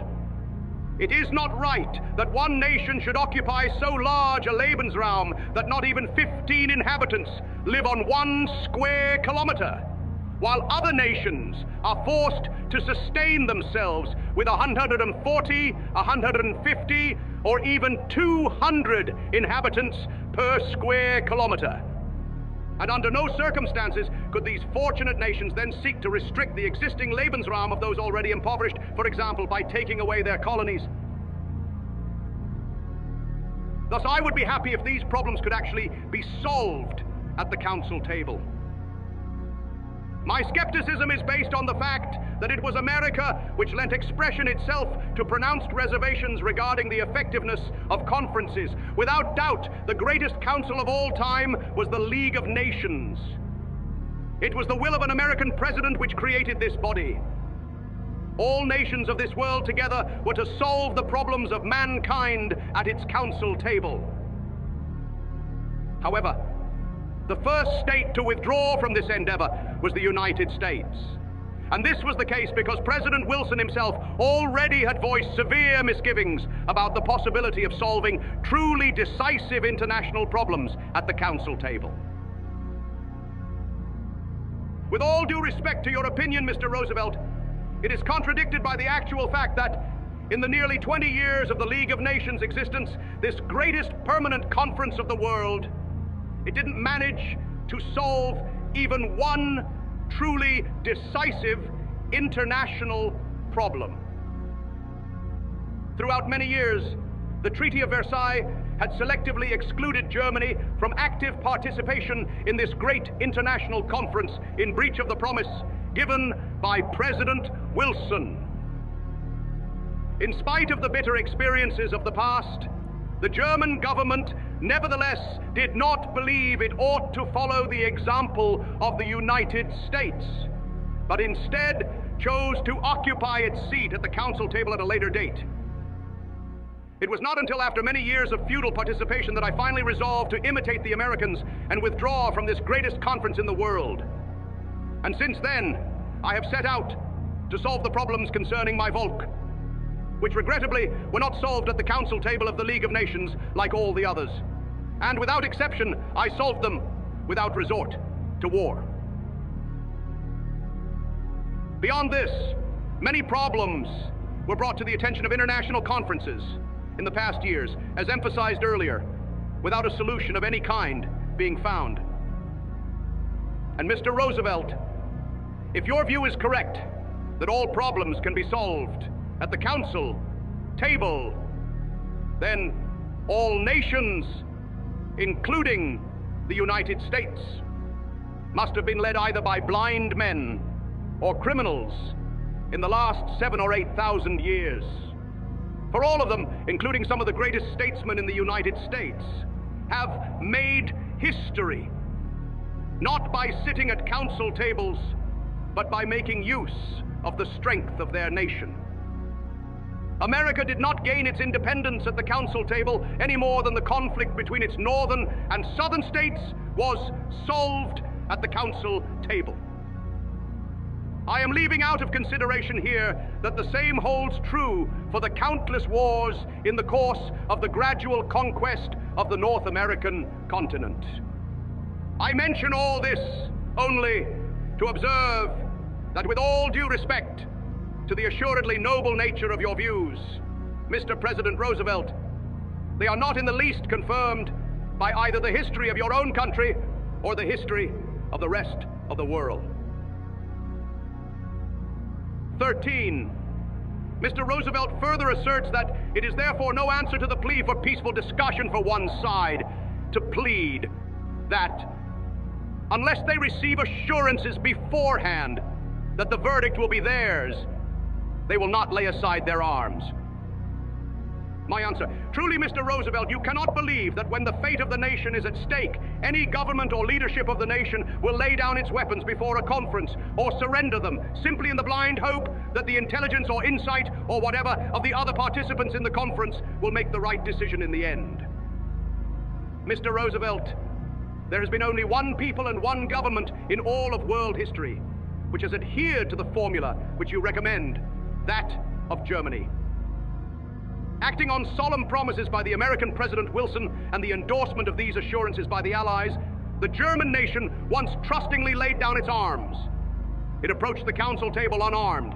It is not right that one nation should occupy so large a Lebensraum that not even 15 inhabitants live on 1 square kilometer, while other nations are forced to sustain themselves with 140, 150, or even 200 inhabitants per square kilometer. And under no circumstances could these fortunate nations then seek to restrict the existing Lebensraum of those already impoverished, for example, by taking away their colonies. Thus, I would be happy if these problems could actually be solved at the council table. My skepticism is based on the fact that it was America which lent expression itself to pronounced reservations regarding the effectiveness of conferences. Without doubt, the greatest council of all time was the League of Nations. It was the will of an American president which created this body. All nations of this world together were to solve the problems of mankind at its council table. However, the first state to withdraw from this endeavor was the United States. And this was the case because President Wilson himself already had voiced severe misgivings about the possibility of solving truly decisive international problems at the council table. With all due respect to your opinion, Mr. Roosevelt, it is contradicted by the actual fact that in the nearly 20 years of the League of Nations existence, this greatest permanent conference of the world, it didn't manage to solve even one truly decisive international problem. Throughout many years, the Treaty of Versailles had selectively excluded Germany from active participation in this great international conference in breach of the promise given by President Wilson. In spite of the bitter experiences of the past, the German government nevertheless did not believe it ought to follow the example of the United States, but instead chose to occupy its seat at the council table at a later date. It was not until after many years of futile participation that I finally resolved to imitate the Americans and withdraw from this greatest conference in the world. And since then, I have set out to solve the problems concerning my Volk, which regrettably were not solved at the council table of the League of Nations like all the others. And without exception, I solved them without resort to war. Beyond this, many problems were brought to the attention of international conferences in the past years, as emphasized earlier, without a solution of any kind being found. And Mr. Roosevelt, if your view is correct, that all problems can be solved at the council table, then all nations, including the United States, must have been led either by blind men or criminals in the last 7,000 or 8,000 years. For all of them, including some of the greatest statesmen in the United States, have made history, not by sitting at council tables, but by making use of the strength of their nation. America did not gain its independence at the council table any more than the conflict between its northern and southern states was solved at the council table. I am leaving out of consideration here that the same holds true for the countless wars in the course of the gradual conquest of the North American continent. I mention all this only to observe that with all due respect to the assuredly noble nature of your views, Mr. President Roosevelt, they are not in the least confirmed by either the history of your own country or the history of the rest of the world. 13. Mr. Roosevelt further asserts that it is therefore no answer to the plea for peaceful discussion for one side to plead that unless they receive assurances beforehand that the verdict will be theirs, they will not lay aside their arms. My answer: truly, Mr. Roosevelt, you cannot believe that when the fate of the nation is at stake, any government or leadership of the nation will lay down its weapons before a conference or surrender them simply in the blind hope that the intelligence or insight or whatever of the other participants in the conference will make the right decision in the end. Mr. Roosevelt, there has been only one people and one government in all of world history which has adhered to the formula which you recommend, that of Germany. Acting on solemn promises by the American President Wilson and the endorsement of these assurances by the Allies, the German nation once trustingly laid down its arms. It approached the council table unarmed.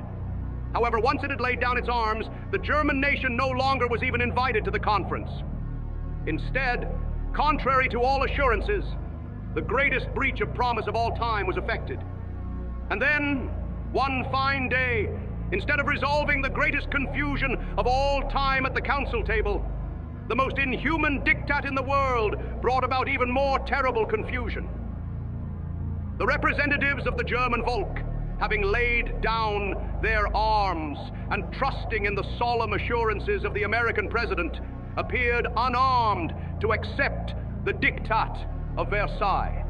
However, once it had laid down its arms, the German nation no longer was even invited to the conference. Instead, contrary to all assurances, the greatest breach of promise of all time was effected. And then, one fine day, instead of resolving the greatest confusion of all time at the council table, the most inhuman diktat in the world brought about even more terrible confusion. The representatives of the German Volk, having laid down their arms and trusting in the solemn assurances of the American president, appeared unarmed to accept the diktat of Versailles.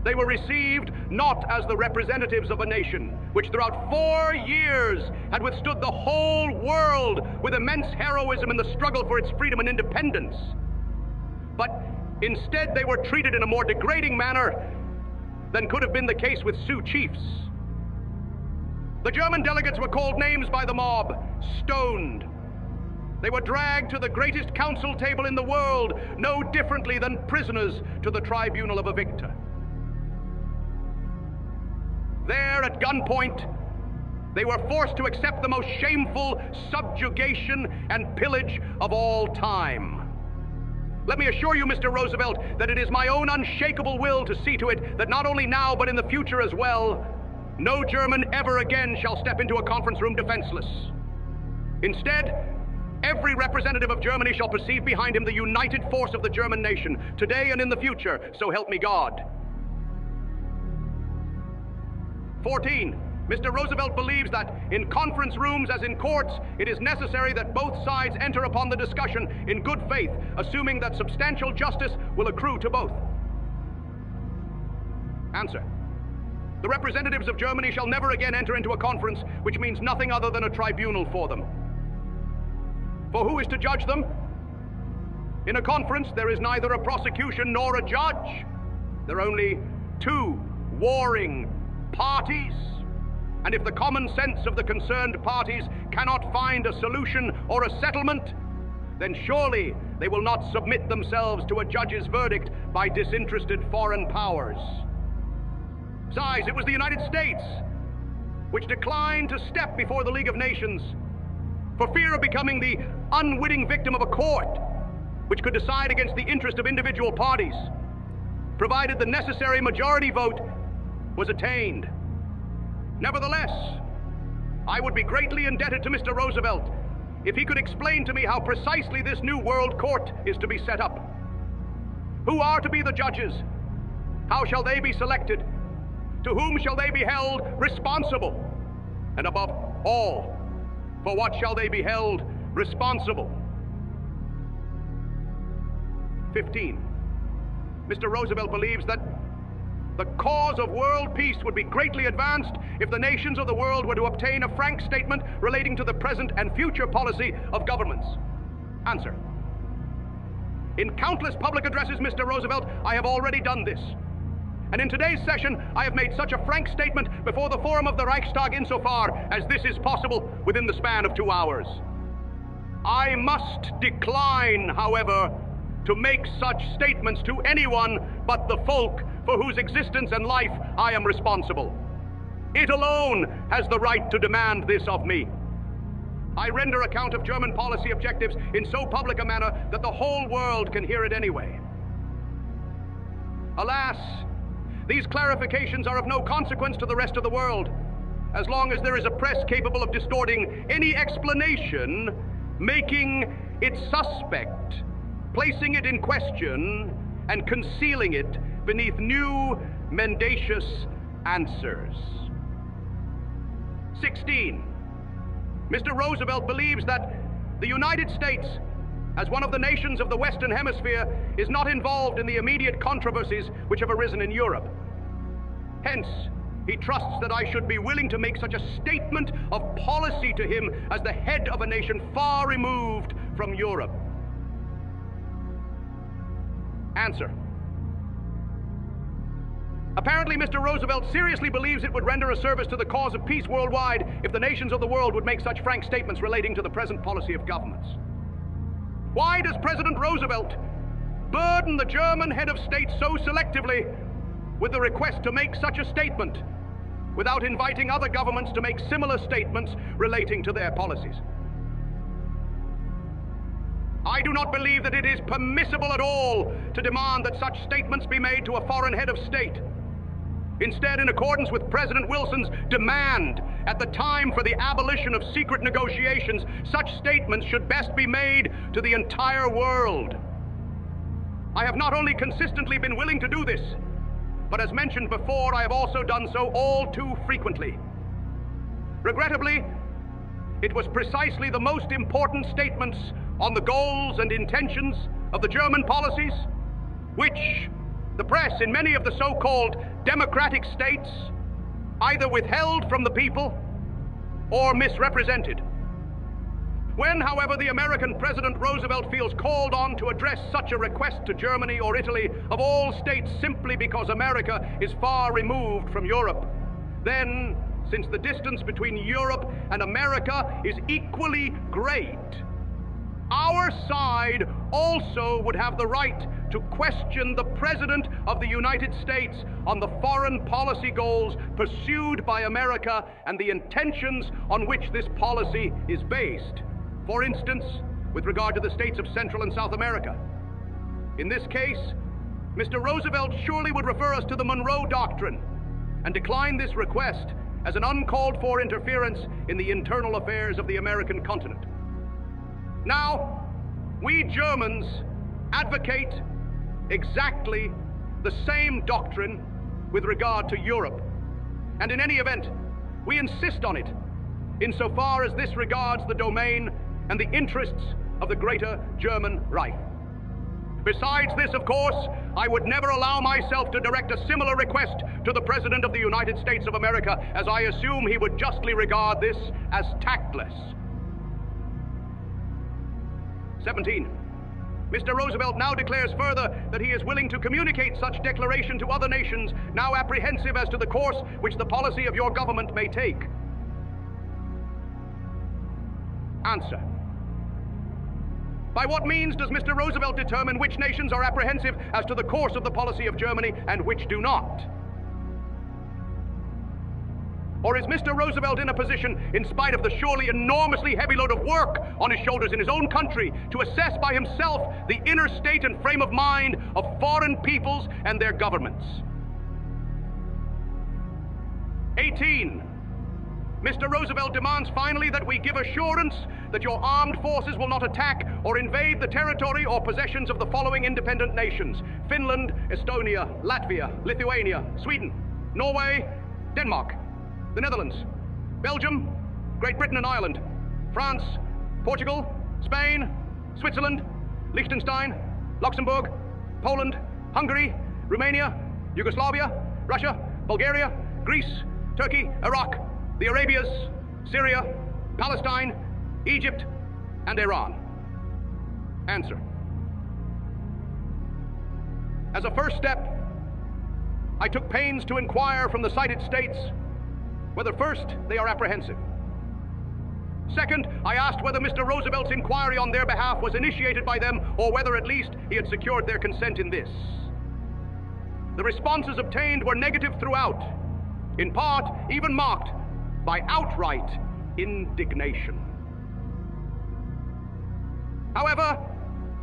They were received not as the representatives of a nation which throughout 4 years had withstood the whole world with immense heroism in the struggle for its freedom and independence, but instead they were treated in a more degrading manner than could have been the case with Sioux chiefs. The German delegates were called names by the mob, stoned. They were dragged to the greatest council table in the world, no differently than prisoners to the tribunal of a victor. There, at gunpoint, they were forced to accept the most shameful subjugation and pillage of all time. Let me assure you, Mr. Roosevelt, that it is my own unshakable will to see to it that not only now, but in the future as well, no German ever again shall step into a conference room defenseless. Instead, every representative of Germany shall perceive behind him the united force of the German nation, today and in the future, so help me God. 14. Mr. Roosevelt believes that in conference rooms as in courts, it is necessary that both sides enter upon the discussion in good faith, assuming that substantial justice will accrue to both. Answer: the representatives of Germany shall never again enter into a conference which means nothing other than a tribunal for them. For who is to judge them? In a conference, there is neither a prosecution nor a judge. There are only two warring parties, and if the common sense of the concerned parties cannot find a solution or a settlement, then surely they will not submit themselves to a judge's verdict by disinterested foreign powers. Besides, it was the United States which declined to step before the League of Nations for fear of becoming the unwitting victim of a court which could decide against the interest of individual parties, provided the necessary majority vote was attained. Nevertheless, I would be greatly indebted to Mr. Roosevelt if he could explain to me how precisely this new world court is to be set up. Who are to be the judges? How shall they be selected? To whom shall they be held responsible? And above all, for what shall they be held responsible? 15. Mr. Roosevelt believes that the cause of world peace would be greatly advanced if the nations of the world were to obtain a frank statement relating to the present and future policy of governments. Answer: in countless public addresses, Mr. Roosevelt, I have already done this. And in today's session, I have made such a frank statement before the forum of the Reichstag insofar as this is possible within the span of 2 hours. I must decline, however, to make such statements to anyone but the folk for whose existence and life I am responsible. It alone has the right to demand this of me. I render account of German policy objectives in so public a manner that the whole world can hear it anyway. Alas, these clarifications are of no consequence to the rest of the world, as long as there is a press capable of distorting any explanation, making it suspect, placing it in question, and concealing it beneath new, mendacious answers. 16. Mr. Roosevelt believes that the United States, as one of the nations of the Western Hemisphere, is not involved in the immediate controversies which have arisen in Europe. Hence, he trusts that I should be willing to make such a statement of policy to him as the head of a nation far removed from Europe. Answer. Apparently, Mr. Roosevelt seriously believes it would render a service to the cause of peace worldwide if the nations of the world would make such frank statements relating to the present policy of governments. Why does President Roosevelt burden the German head of state so selectively with the request to make such a statement without inviting other governments to make similar statements relating to their policies? I do not believe that it is permissible at all to demand that such statements be made to a foreign head of state. Instead, in accordance with President Wilson's demand at the time for the abolition of secret negotiations, such statements should best be made to the entire world. I have not only consistently been willing to do this, but as mentioned before, I have also done so all too frequently. Regrettably, it was precisely the most important statements on the goals and intentions of the German policies, which the press in many of the so-called democratic states either withheld from the people or misrepresented. When, however, the American President Roosevelt feels called on to address such a request to Germany or Italy, of all states, simply because America is far removed from Europe, then, since the distance between Europe and America is equally great, our side also would have the right to question the President of the United States on the foreign policy goals pursued by America and the intentions on which this policy is based. For instance, with regard to the states of Central and South America. In this case, Mr. Roosevelt surely would refer us to the Monroe Doctrine and decline this request as an uncalled-for interference in the internal affairs of the American continent. Now, we Germans advocate exactly the same doctrine with regard to Europe, and in any event, we insist on it insofar as this regards the domain and the interests of the Greater German Reich. Besides this, of course, I would never allow myself to direct a similar request to the President of the United States of America, as I assume he would justly regard this as tactless. 17. Mr. Roosevelt now declares further that he is willing to communicate such declaration to other nations now apprehensive as to the course which the policy of your government may take. Answer. By what means does Mr. Roosevelt determine which nations are apprehensive as to the course of the policy of Germany and which do not? Or is Mr. Roosevelt in a position, in spite of the surely enormously heavy load of work on his shoulders in his own country, to assess by himself the inner state and frame of mind of foreign peoples and their governments? 18. Mr. Roosevelt demands finally that we give assurance that your armed forces will not attack or invade the territory or possessions of the following independent nations: Finland, Estonia, Latvia, Lithuania, Sweden, Norway, Denmark, the Netherlands, Belgium, Great Britain and Ireland, France, Portugal, Spain, Switzerland, Liechtenstein, Luxembourg, Poland, Hungary, Romania, Yugoslavia, Russia, Bulgaria, Greece, Turkey, Iraq, the Arabias, Syria, Palestine, Egypt, and Iran. Answer. As a first step, I took pains to inquire from the cited states whether first, they are apprehensive. Second, I asked whether Mr. Roosevelt's inquiry on their behalf was initiated by them, or whether at least he had secured their consent in this. The responses obtained were negative throughout, in part even marked by outright indignation. However,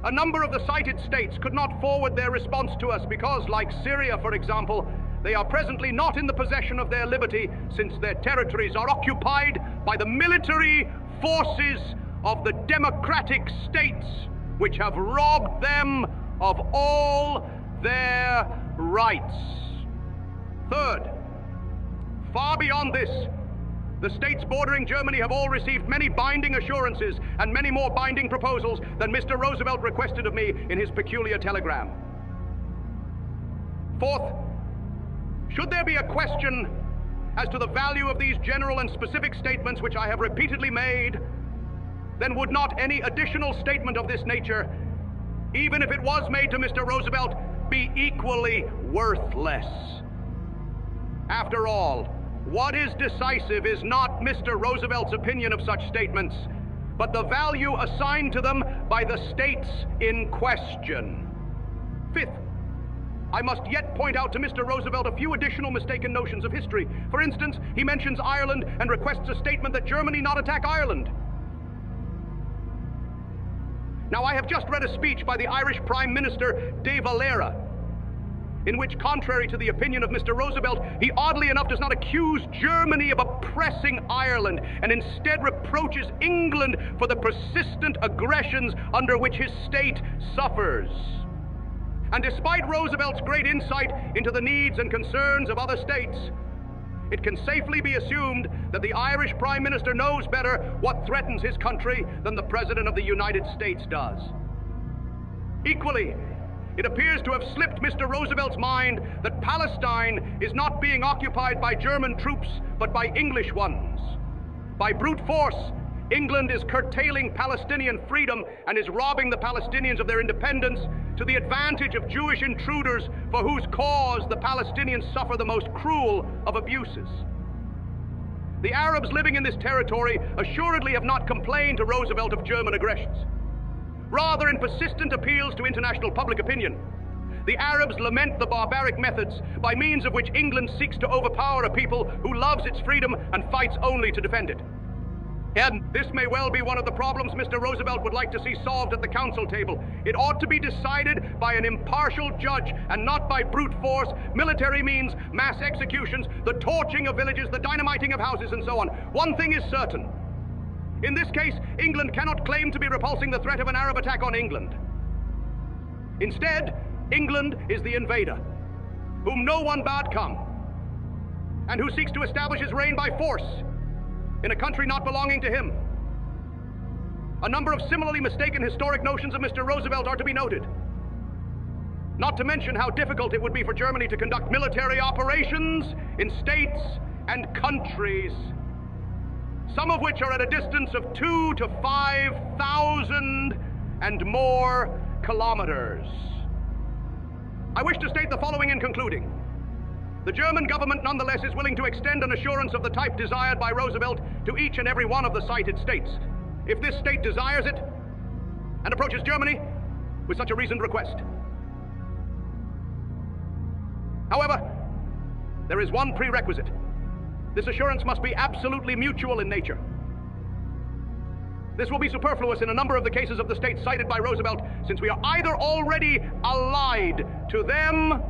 a number of the cited states could not forward their response to us because, like Syria, for example, they are presently not in the possession of their liberty, since their territories are occupied by the military forces of the democratic states, which have robbed them of all their rights. Third, far beyond this, the states bordering Germany have all received many binding assurances and many more binding proposals than Mr. Roosevelt requested of me in his peculiar telegram. Fourth, should there be a question as to the value of these general and specific statements which I have repeatedly made, then would not any additional statement of this nature, even if it was made to Mr. Roosevelt, be equally worthless? After all, what is decisive is not Mr. Roosevelt's opinion of such statements, but the value assigned to them by the states in question. Fifth, I must yet point out to Mr. Roosevelt a few additional mistaken notions of history. For instance, he mentions Ireland and requests a statement that Germany not attack Ireland. Now, I have just read a speech by the Irish Prime Minister de Valera, in which, contrary to the opinion of Mr. Roosevelt, he oddly enough does not accuse Germany of oppressing Ireland, and instead reproaches England for the persistent aggressions under which his state suffers. And despite Roosevelt's great insight into the needs and concerns of other states, it can safely be assumed that the Irish Prime Minister knows better what threatens his country than the President of the United States does. Equally, it appears to have slipped Mr. Roosevelt's mind that Palestine is not being occupied by German troops, but by English ones. By brute force, England is curtailing Palestinian freedom and is robbing the Palestinians of their independence to the advantage of Jewish intruders for whose cause the Palestinians suffer the most cruel of abuses. The Arabs living in this territory assuredly have not complained to Roosevelt of German aggressions. Rather, in persistent appeals to international public opinion, the Arabs lament the barbaric methods by means of which England seeks to overpower a people who loves its freedom and fights only to defend it. And this may well be one of the problems Mr. Roosevelt would like to see solved at the council table. It ought to be decided by an impartial judge and not by brute force, military means, mass executions, the torching of villages, the dynamiting of houses, and so on. One thing is certain. In this case, England cannot claim to be repulsing the threat of an Arab attack on England. Instead, England is the invader, whom no one bade come, and who seeks to establish his reign by force in a country not belonging to him. A number of similarly mistaken historic notions of Mr. Roosevelt are to be noted. Not to mention how difficult it would be for Germany to conduct military operations in states and countries, some of which are at a distance of 2,000 to 5,000 and more kilometers. I wish to state the following in concluding. The German government nonetheless is willing to extend an assurance of the type desired by Roosevelt to each and every one of the cited states, if this state desires it and approaches Germany with such a reasoned request. However, there is one prerequisite. This assurance must be absolutely mutual in nature. This will be superfluous in a number of the cases of the states cited by Roosevelt, since we are either already allied to them,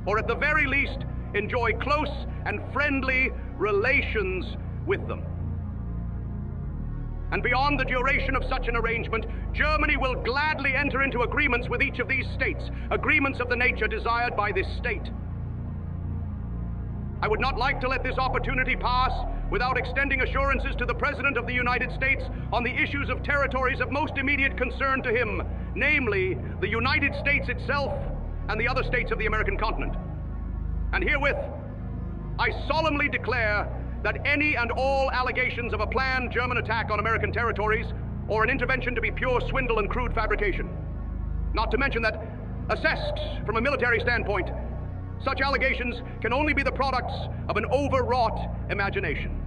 or at the very least, enjoy close and friendly relations with them. And beyond the duration of such an arrangement, Germany will gladly enter into agreements with each of these states, agreements of the nature desired by this state. I would not like to let this opportunity pass without extending assurances to the President of the United States on the issues of territories of most immediate concern to him, namely the United States itself and the other states of the American continent. And herewith, I solemnly declare that any and all allegations of a planned German attack on American territories or an intervention to be pure swindle and crude fabrication. Not to mention that, assessed from a military standpoint, such allegations can only be the products of an overwrought imagination.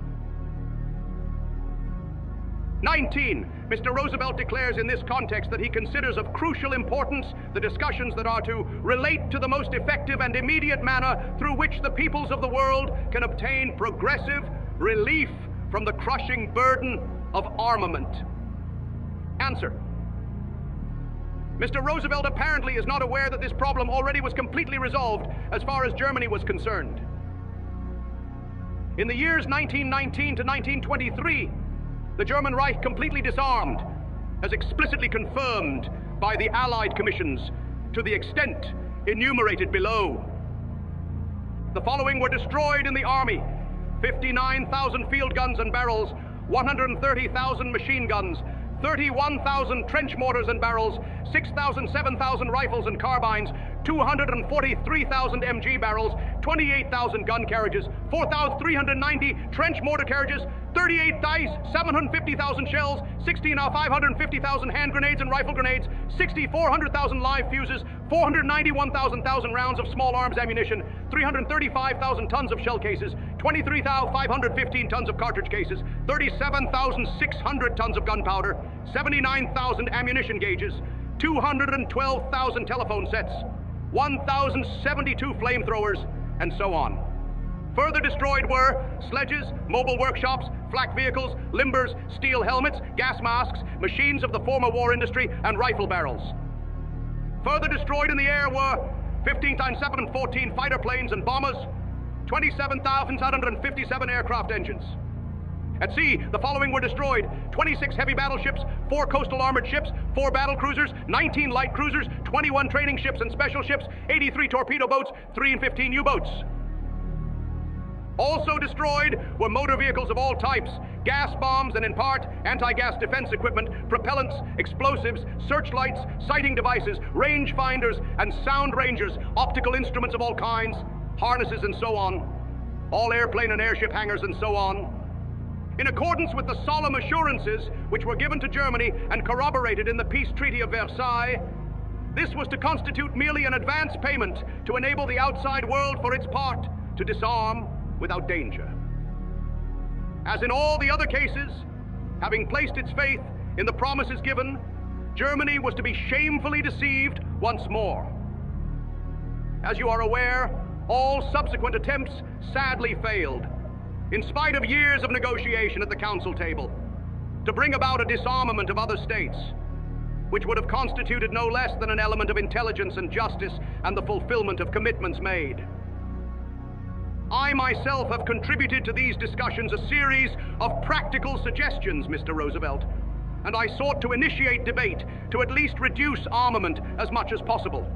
19. Mr. Roosevelt declares in this context that he considers of crucial importance the discussions that are to relate to the most effective and immediate manner through which the peoples of the world can obtain progressive relief from the crushing burden of armament. Answer. Mr. Roosevelt apparently is not aware that this problem already was completely resolved as far as Germany was concerned. In the years 1919 to 1923, the German Reich completely disarmed, as explicitly confirmed by the Allied commissions, to the extent enumerated below. The following were destroyed in the Army: 59,000 field guns and barrels, 130,000 machine guns, 31,000 trench mortars and barrels, 6,000, 7,000 rifles and carbines, 243,000 MG barrels, 28,000 gun carriages, 4,390 trench mortar carriages, 38 dice, 750,000 shells, 550,000 hand grenades and rifle grenades, 400,000 live fuses, 491,000 rounds of small arms ammunition, 335,000 tons of shell cases, 23,515 tons of cartridge cases, 37,600 tons of gunpowder, 79,000 ammunition gauges, 212,000 telephone sets, 1,072 flamethrowers, and so on. Further destroyed were sledges, mobile workshops, flak vehicles, limbers, steel helmets, gas masks, machines of the former war industry, and rifle barrels. Further destroyed in the air were 15 times 7 and 14 fighter planes and bombers, 27,757 aircraft engines. At sea, the following were destroyed: 26 heavy battleships, 4 coastal armored ships, 4 battle cruisers, 19 light cruisers, 21 training ships and special ships, 83 torpedo boats, 3 and 15 U-boats. Also destroyed were motor vehicles of all types, gas bombs and in part anti-gas defense equipment, propellants, explosives, searchlights, sighting devices, range finders and sound rangers, optical instruments of all kinds, harnesses and so on, all airplane and airship hangars and so on. In accordance with the solemn assurances which were given to Germany and corroborated in the Peace Treaty of Versailles, this was to constitute merely an advance payment to enable the outside world for its part to disarm without danger. As in all the other cases, having placed its faith in the promises given, Germany was to be shamefully deceived once more. As you are aware, all subsequent attempts sadly failed, in spite of years of negotiation at the council table, to bring about a disarmament of other states, which would have constituted no less than an element of intelligence and justice and the fulfillment of commitments made. I myself have contributed to these discussions a series of practical suggestions, Mr. Roosevelt, and I sought to initiate debate to at least reduce armament as much as possible.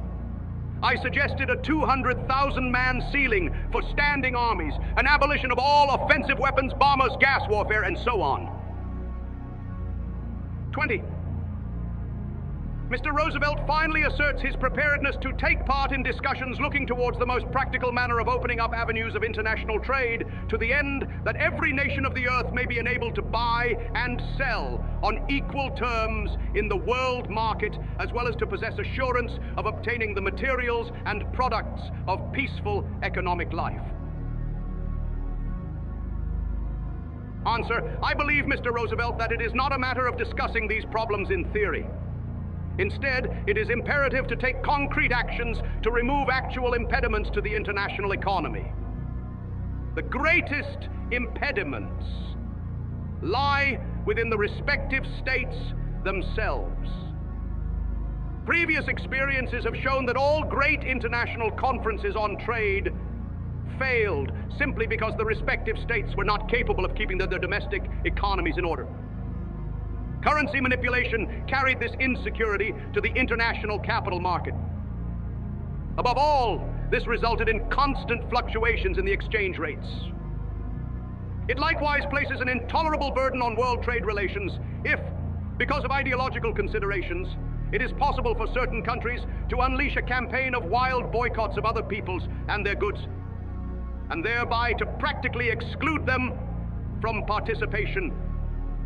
I suggested a 200,000-man ceiling for standing armies, an abolition of all offensive weapons, bombers, gas warfare, and so on. 20. Mr. Roosevelt finally asserts his preparedness to take part in discussions looking towards the most practical manner of opening up avenues of international trade to the end that every nation of the earth may be enabled to buy and sell on equal terms in the world market, as well as to possess assurance of obtaining the materials and products of peaceful economic life. Answer: I believe, Mr. Roosevelt, that it is not a matter of discussing these problems in theory. Instead, it is imperative to take concrete actions to remove actual impediments to the international economy. The greatest impediments lie within the respective states themselves. Previous experiences have shown that all great international conferences on trade failed simply because the respective states were not capable of keeping their domestic economies in order. Currency manipulation carried this insecurity to the international capital market. Above all, this resulted in constant fluctuations in the exchange rates. It likewise places an intolerable burden on world trade relations if, because of ideological considerations, it is possible for certain countries to unleash a campaign of wild boycotts of other peoples and their goods, and thereby to practically exclude them from participation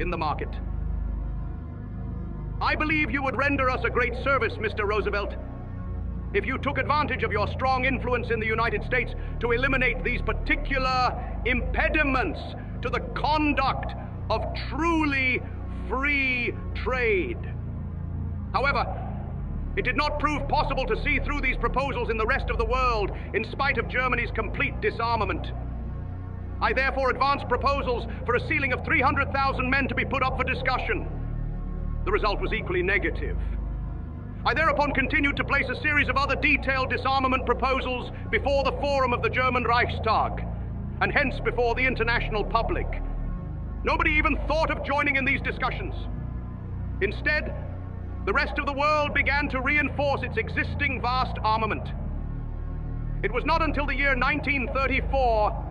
in the market. I believe you would render us a great service, Mr. Roosevelt, if you took advantage of your strong influence in the United States to eliminate these particular impediments to the conduct of truly free trade. However, it did not prove possible to see through these proposals in the rest of the world in spite of Germany's complete disarmament. I therefore advanced proposals for a ceiling of 300,000 men to be put up for discussion. The result was equally negative. I thereupon continued to place a series of other detailed disarmament proposals before the forum of the German Reichstag, and hence before the international public. Nobody even thought of joining in these discussions. Instead, the rest of the world began to reinforce its existing vast armament, It was not until the year 1934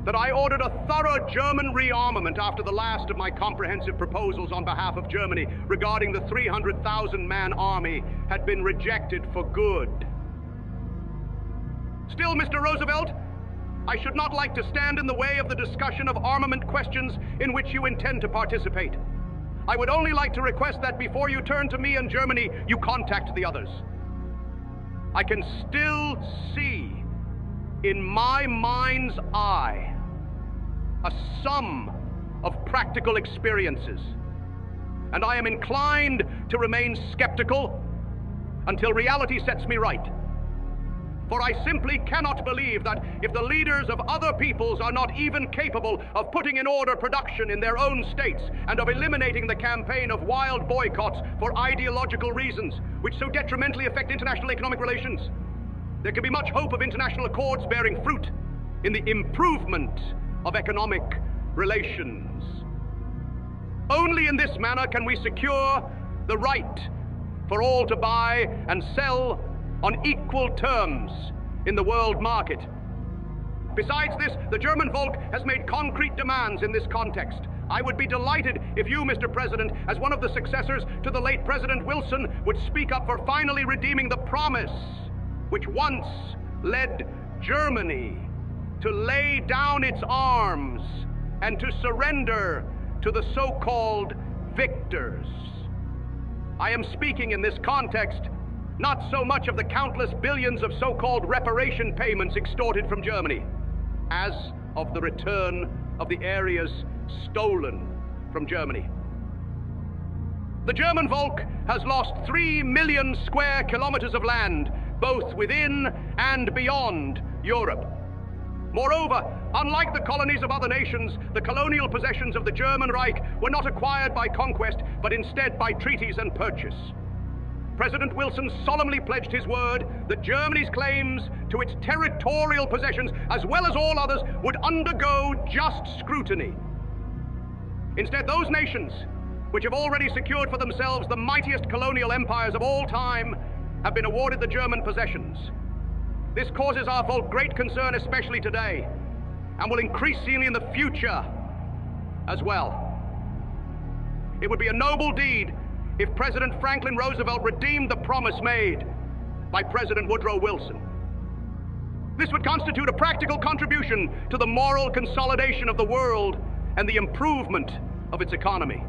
that I ordered a thorough German rearmament after the last of my comprehensive proposals on behalf of Germany regarding the 300,000-man army had been rejected for good. Still, Mr. Roosevelt, I should not like to stand in the way of the discussion of armament questions in which you intend to participate. I would only like to request that before you turn to me and Germany, you contact the others. I can still see in my mind's eye a sum of practical experiences, and I am inclined to remain skeptical until reality sets me right. For I simply cannot believe that if the leaders of other peoples are not even capable of putting in order production in their own states and of eliminating the campaign of wild boycotts for ideological reasons which so detrimentally affect international economic relations, there can be much hope of international accords bearing fruit in the improvement of economic relations. Only in this manner can we secure the right for all to buy and sell on equal terms in the world market. Besides this, the German Volk has made concrete demands in this context. I would be delighted if you, Mr. President, as one of the successors to the late President Wilson, would speak up for finally redeeming the promise which once led Germany to lay down its arms and to surrender to the so-called victors. I am speaking in this context not so much of the countless billions of so-called reparation payments extorted from Germany, as of the return of the areas stolen from Germany. The German Volk has lost 3 million square kilometers of land, both within and beyond Europe. Moreover, unlike the colonies of other nations, the colonial possessions of the German Reich were not acquired by conquest, but instead by treaties and purchase. President Wilson solemnly pledged his word that Germany's claims to its territorial possessions, as well as all others, would undergo just scrutiny. Instead, those nations, which have already secured for themselves the mightiest colonial empires of all time, have been awarded the German possessions. This causes our Volk great concern, especially today, and will increasingly in the future as well. It would be a noble deed if President Franklin Roosevelt redeemed the promise made by President Woodrow Wilson. This would constitute a practical contribution to the moral consolidation of the world and the improvement of its economy.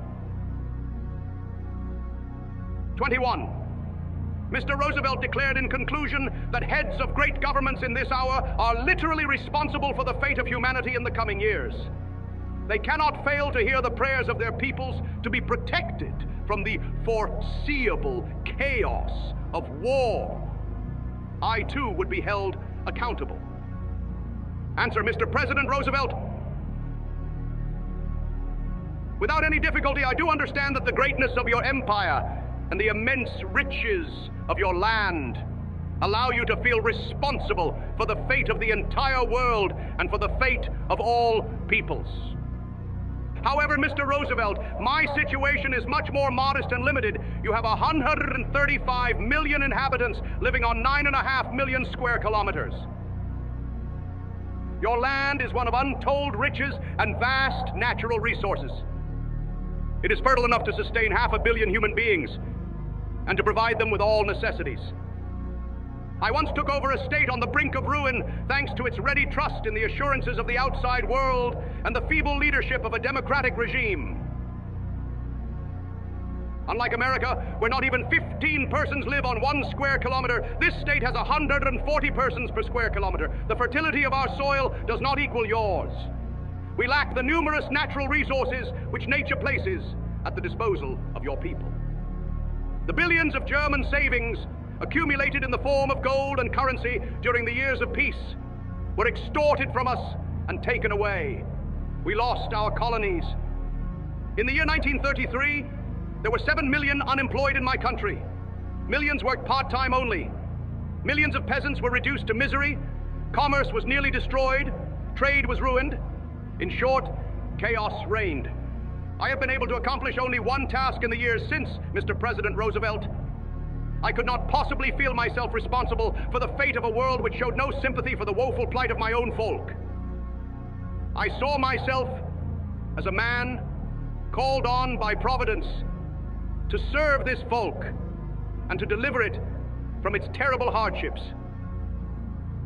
21. Mr. Roosevelt declared in conclusion that heads of great governments in this hour are literally responsible for the fate of humanity in the coming years. They cannot fail to hear the prayers of their peoples to be protected from the foreseeable chaos of war. I too would be held accountable. Answer, Mr. President Roosevelt. Without any difficulty, I do understand that the greatness of your empire and the immense riches of your land allow you to feel responsible for the fate of the entire world and for the fate of all peoples. However, Mr. Roosevelt, my situation is much more modest and limited. You have 135 million inhabitants living on 9.5 million square kilometers. Your land is one of untold riches and vast natural resources. It is fertile enough to sustain 500 million human beings and to provide them with all necessities. I once took over a state on the brink of ruin thanks to its ready trust in the assurances of the outside world and the feeble leadership of a democratic regime. Unlike America, where not even 15 persons live on 1 square kilometer, this state has 140 persons per square kilometer. The fertility of our soil does not equal yours. We lack the numerous natural resources which nature places at the disposal of your people. The billions of German savings accumulated in the form of gold and currency during the years of peace were extorted from us and taken away. We lost our colonies. In the year 1933, there were 7 million unemployed in my country. Millions worked part-time only. Millions of peasants were reduced to misery. Commerce was nearly destroyed. Trade was ruined. In short, chaos reigned. I have been able to accomplish only one task in the years since, Mr. President Roosevelt. I could not possibly feel myself responsible for the fate of a world which showed no sympathy for the woeful plight of my own folk. I saw myself as a man called on by Providence to serve this folk and to deliver it from its terrible hardships.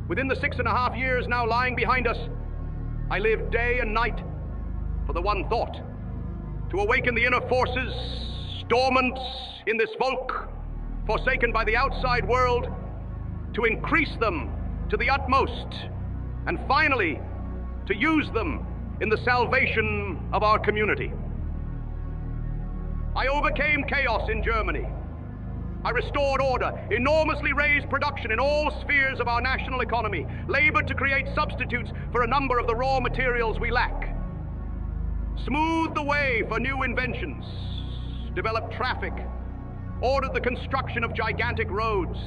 Within the 6.5 years now lying behind us, I lived day and night for the one thought: to awaken the inner forces dormant in this folk, forsaken by the outside world, to increase them to the utmost, and finally to use them in the salvation of our community. I overcame chaos in Germany. I restored order, enormously raised production in all spheres of our national economy, labored to create substitutes for a number of the raw materials we lack, smoothed the way for new inventions, developed traffic, ordered the construction of gigantic roads.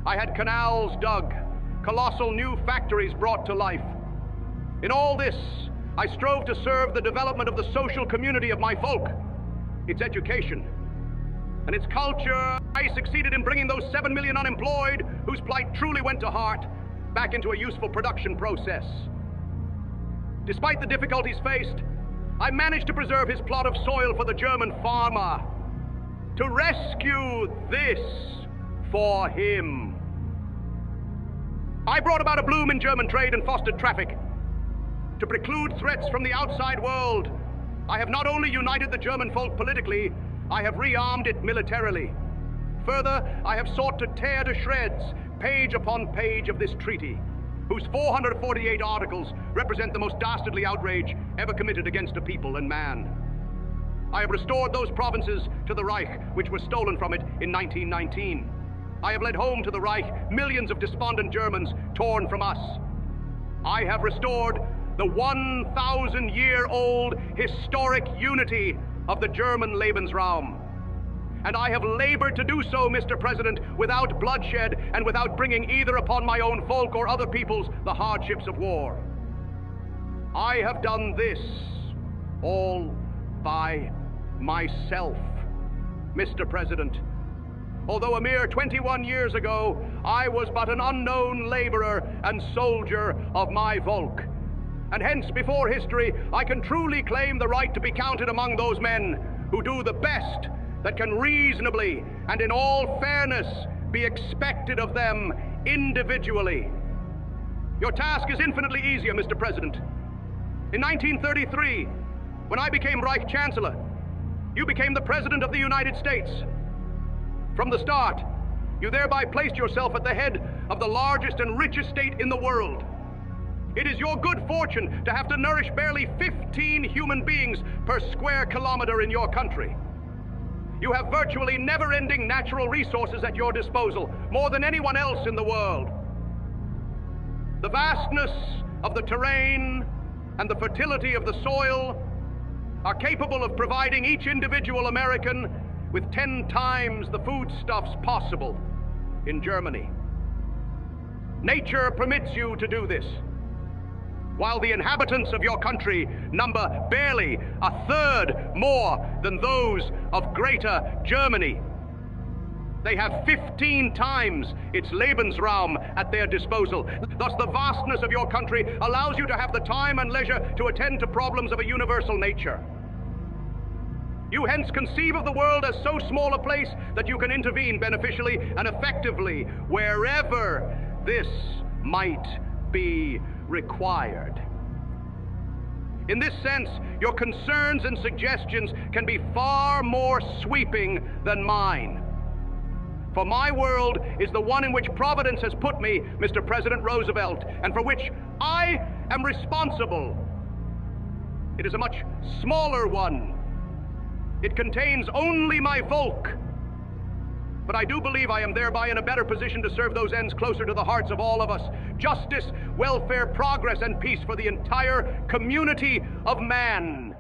I had canals dug, colossal new factories brought to life. In all this, I strove to serve the development of the social community of my folk, its education, and its culture. I succeeded in bringing those 7 million unemployed, whose plight truly went to heart, back into a useful production process. Despite the difficulties faced, I managed to preserve his plot of soil for the German farmer, to rescue this for him. I brought about a bloom in German trade and fostered traffic. To preclude threats from the outside world, I have not only united the German folk politically, I have rearmed it militarily. Further, I have sought to tear to shreds page upon page of this treaty, whose 448 articles represent the most dastardly outrage ever committed against a people and man. I have restored those provinces to the Reich which were stolen from it in 1919. I have led home to the Reich millions of despondent Germans torn from us. I have restored the 1,000-year-old historic unity of the German Lebensraum. And I have labored to do so, Mr. President, without bloodshed and without bringing either upon my own folk or other peoples the hardships of war. I have done this all by myself, Mr. President. Although a mere 21 years ago, I was but an unknown laborer and soldier of my folk. And hence, before history, I can truly claim the right to be counted among those men who do the best that can reasonably and in all fairness be expected of them individually. Your task is infinitely easier, Mr. President. In 1933, when I became Reich Chancellor, you became the President of the United States. From the start, you thereby placed yourself at the head of the largest and richest state in the world. It is your good fortune to have to nourish barely 15 human beings per square kilometer in your country. You have virtually never-ending natural resources at your disposal, more than anyone else in the world. The vastness of the terrain and the fertility of the soil are capable of providing each individual American with 10 times the foodstuffs possible in Germany. Nature permits you to do this. While the inhabitants of your country number barely 1/3 more than those of Greater Germany, they have 15 times its Lebensraum at their disposal. Thus, the vastness of your country allows you to have the time and leisure to attend to problems of a universal nature. You hence conceive of the world as so small a place that you can intervene beneficially and effectively wherever this might be required. In this sense, your concerns and suggestions can be far more sweeping than mine. For my world is the one in which Providence has put me, Mr. President Roosevelt, and for which I am responsible. It is a much smaller one. It contains only my folk. But I do believe I am thereby in a better position to serve those ends closer to the hearts of all of us: justice, welfare, progress, and peace for the entire community of man.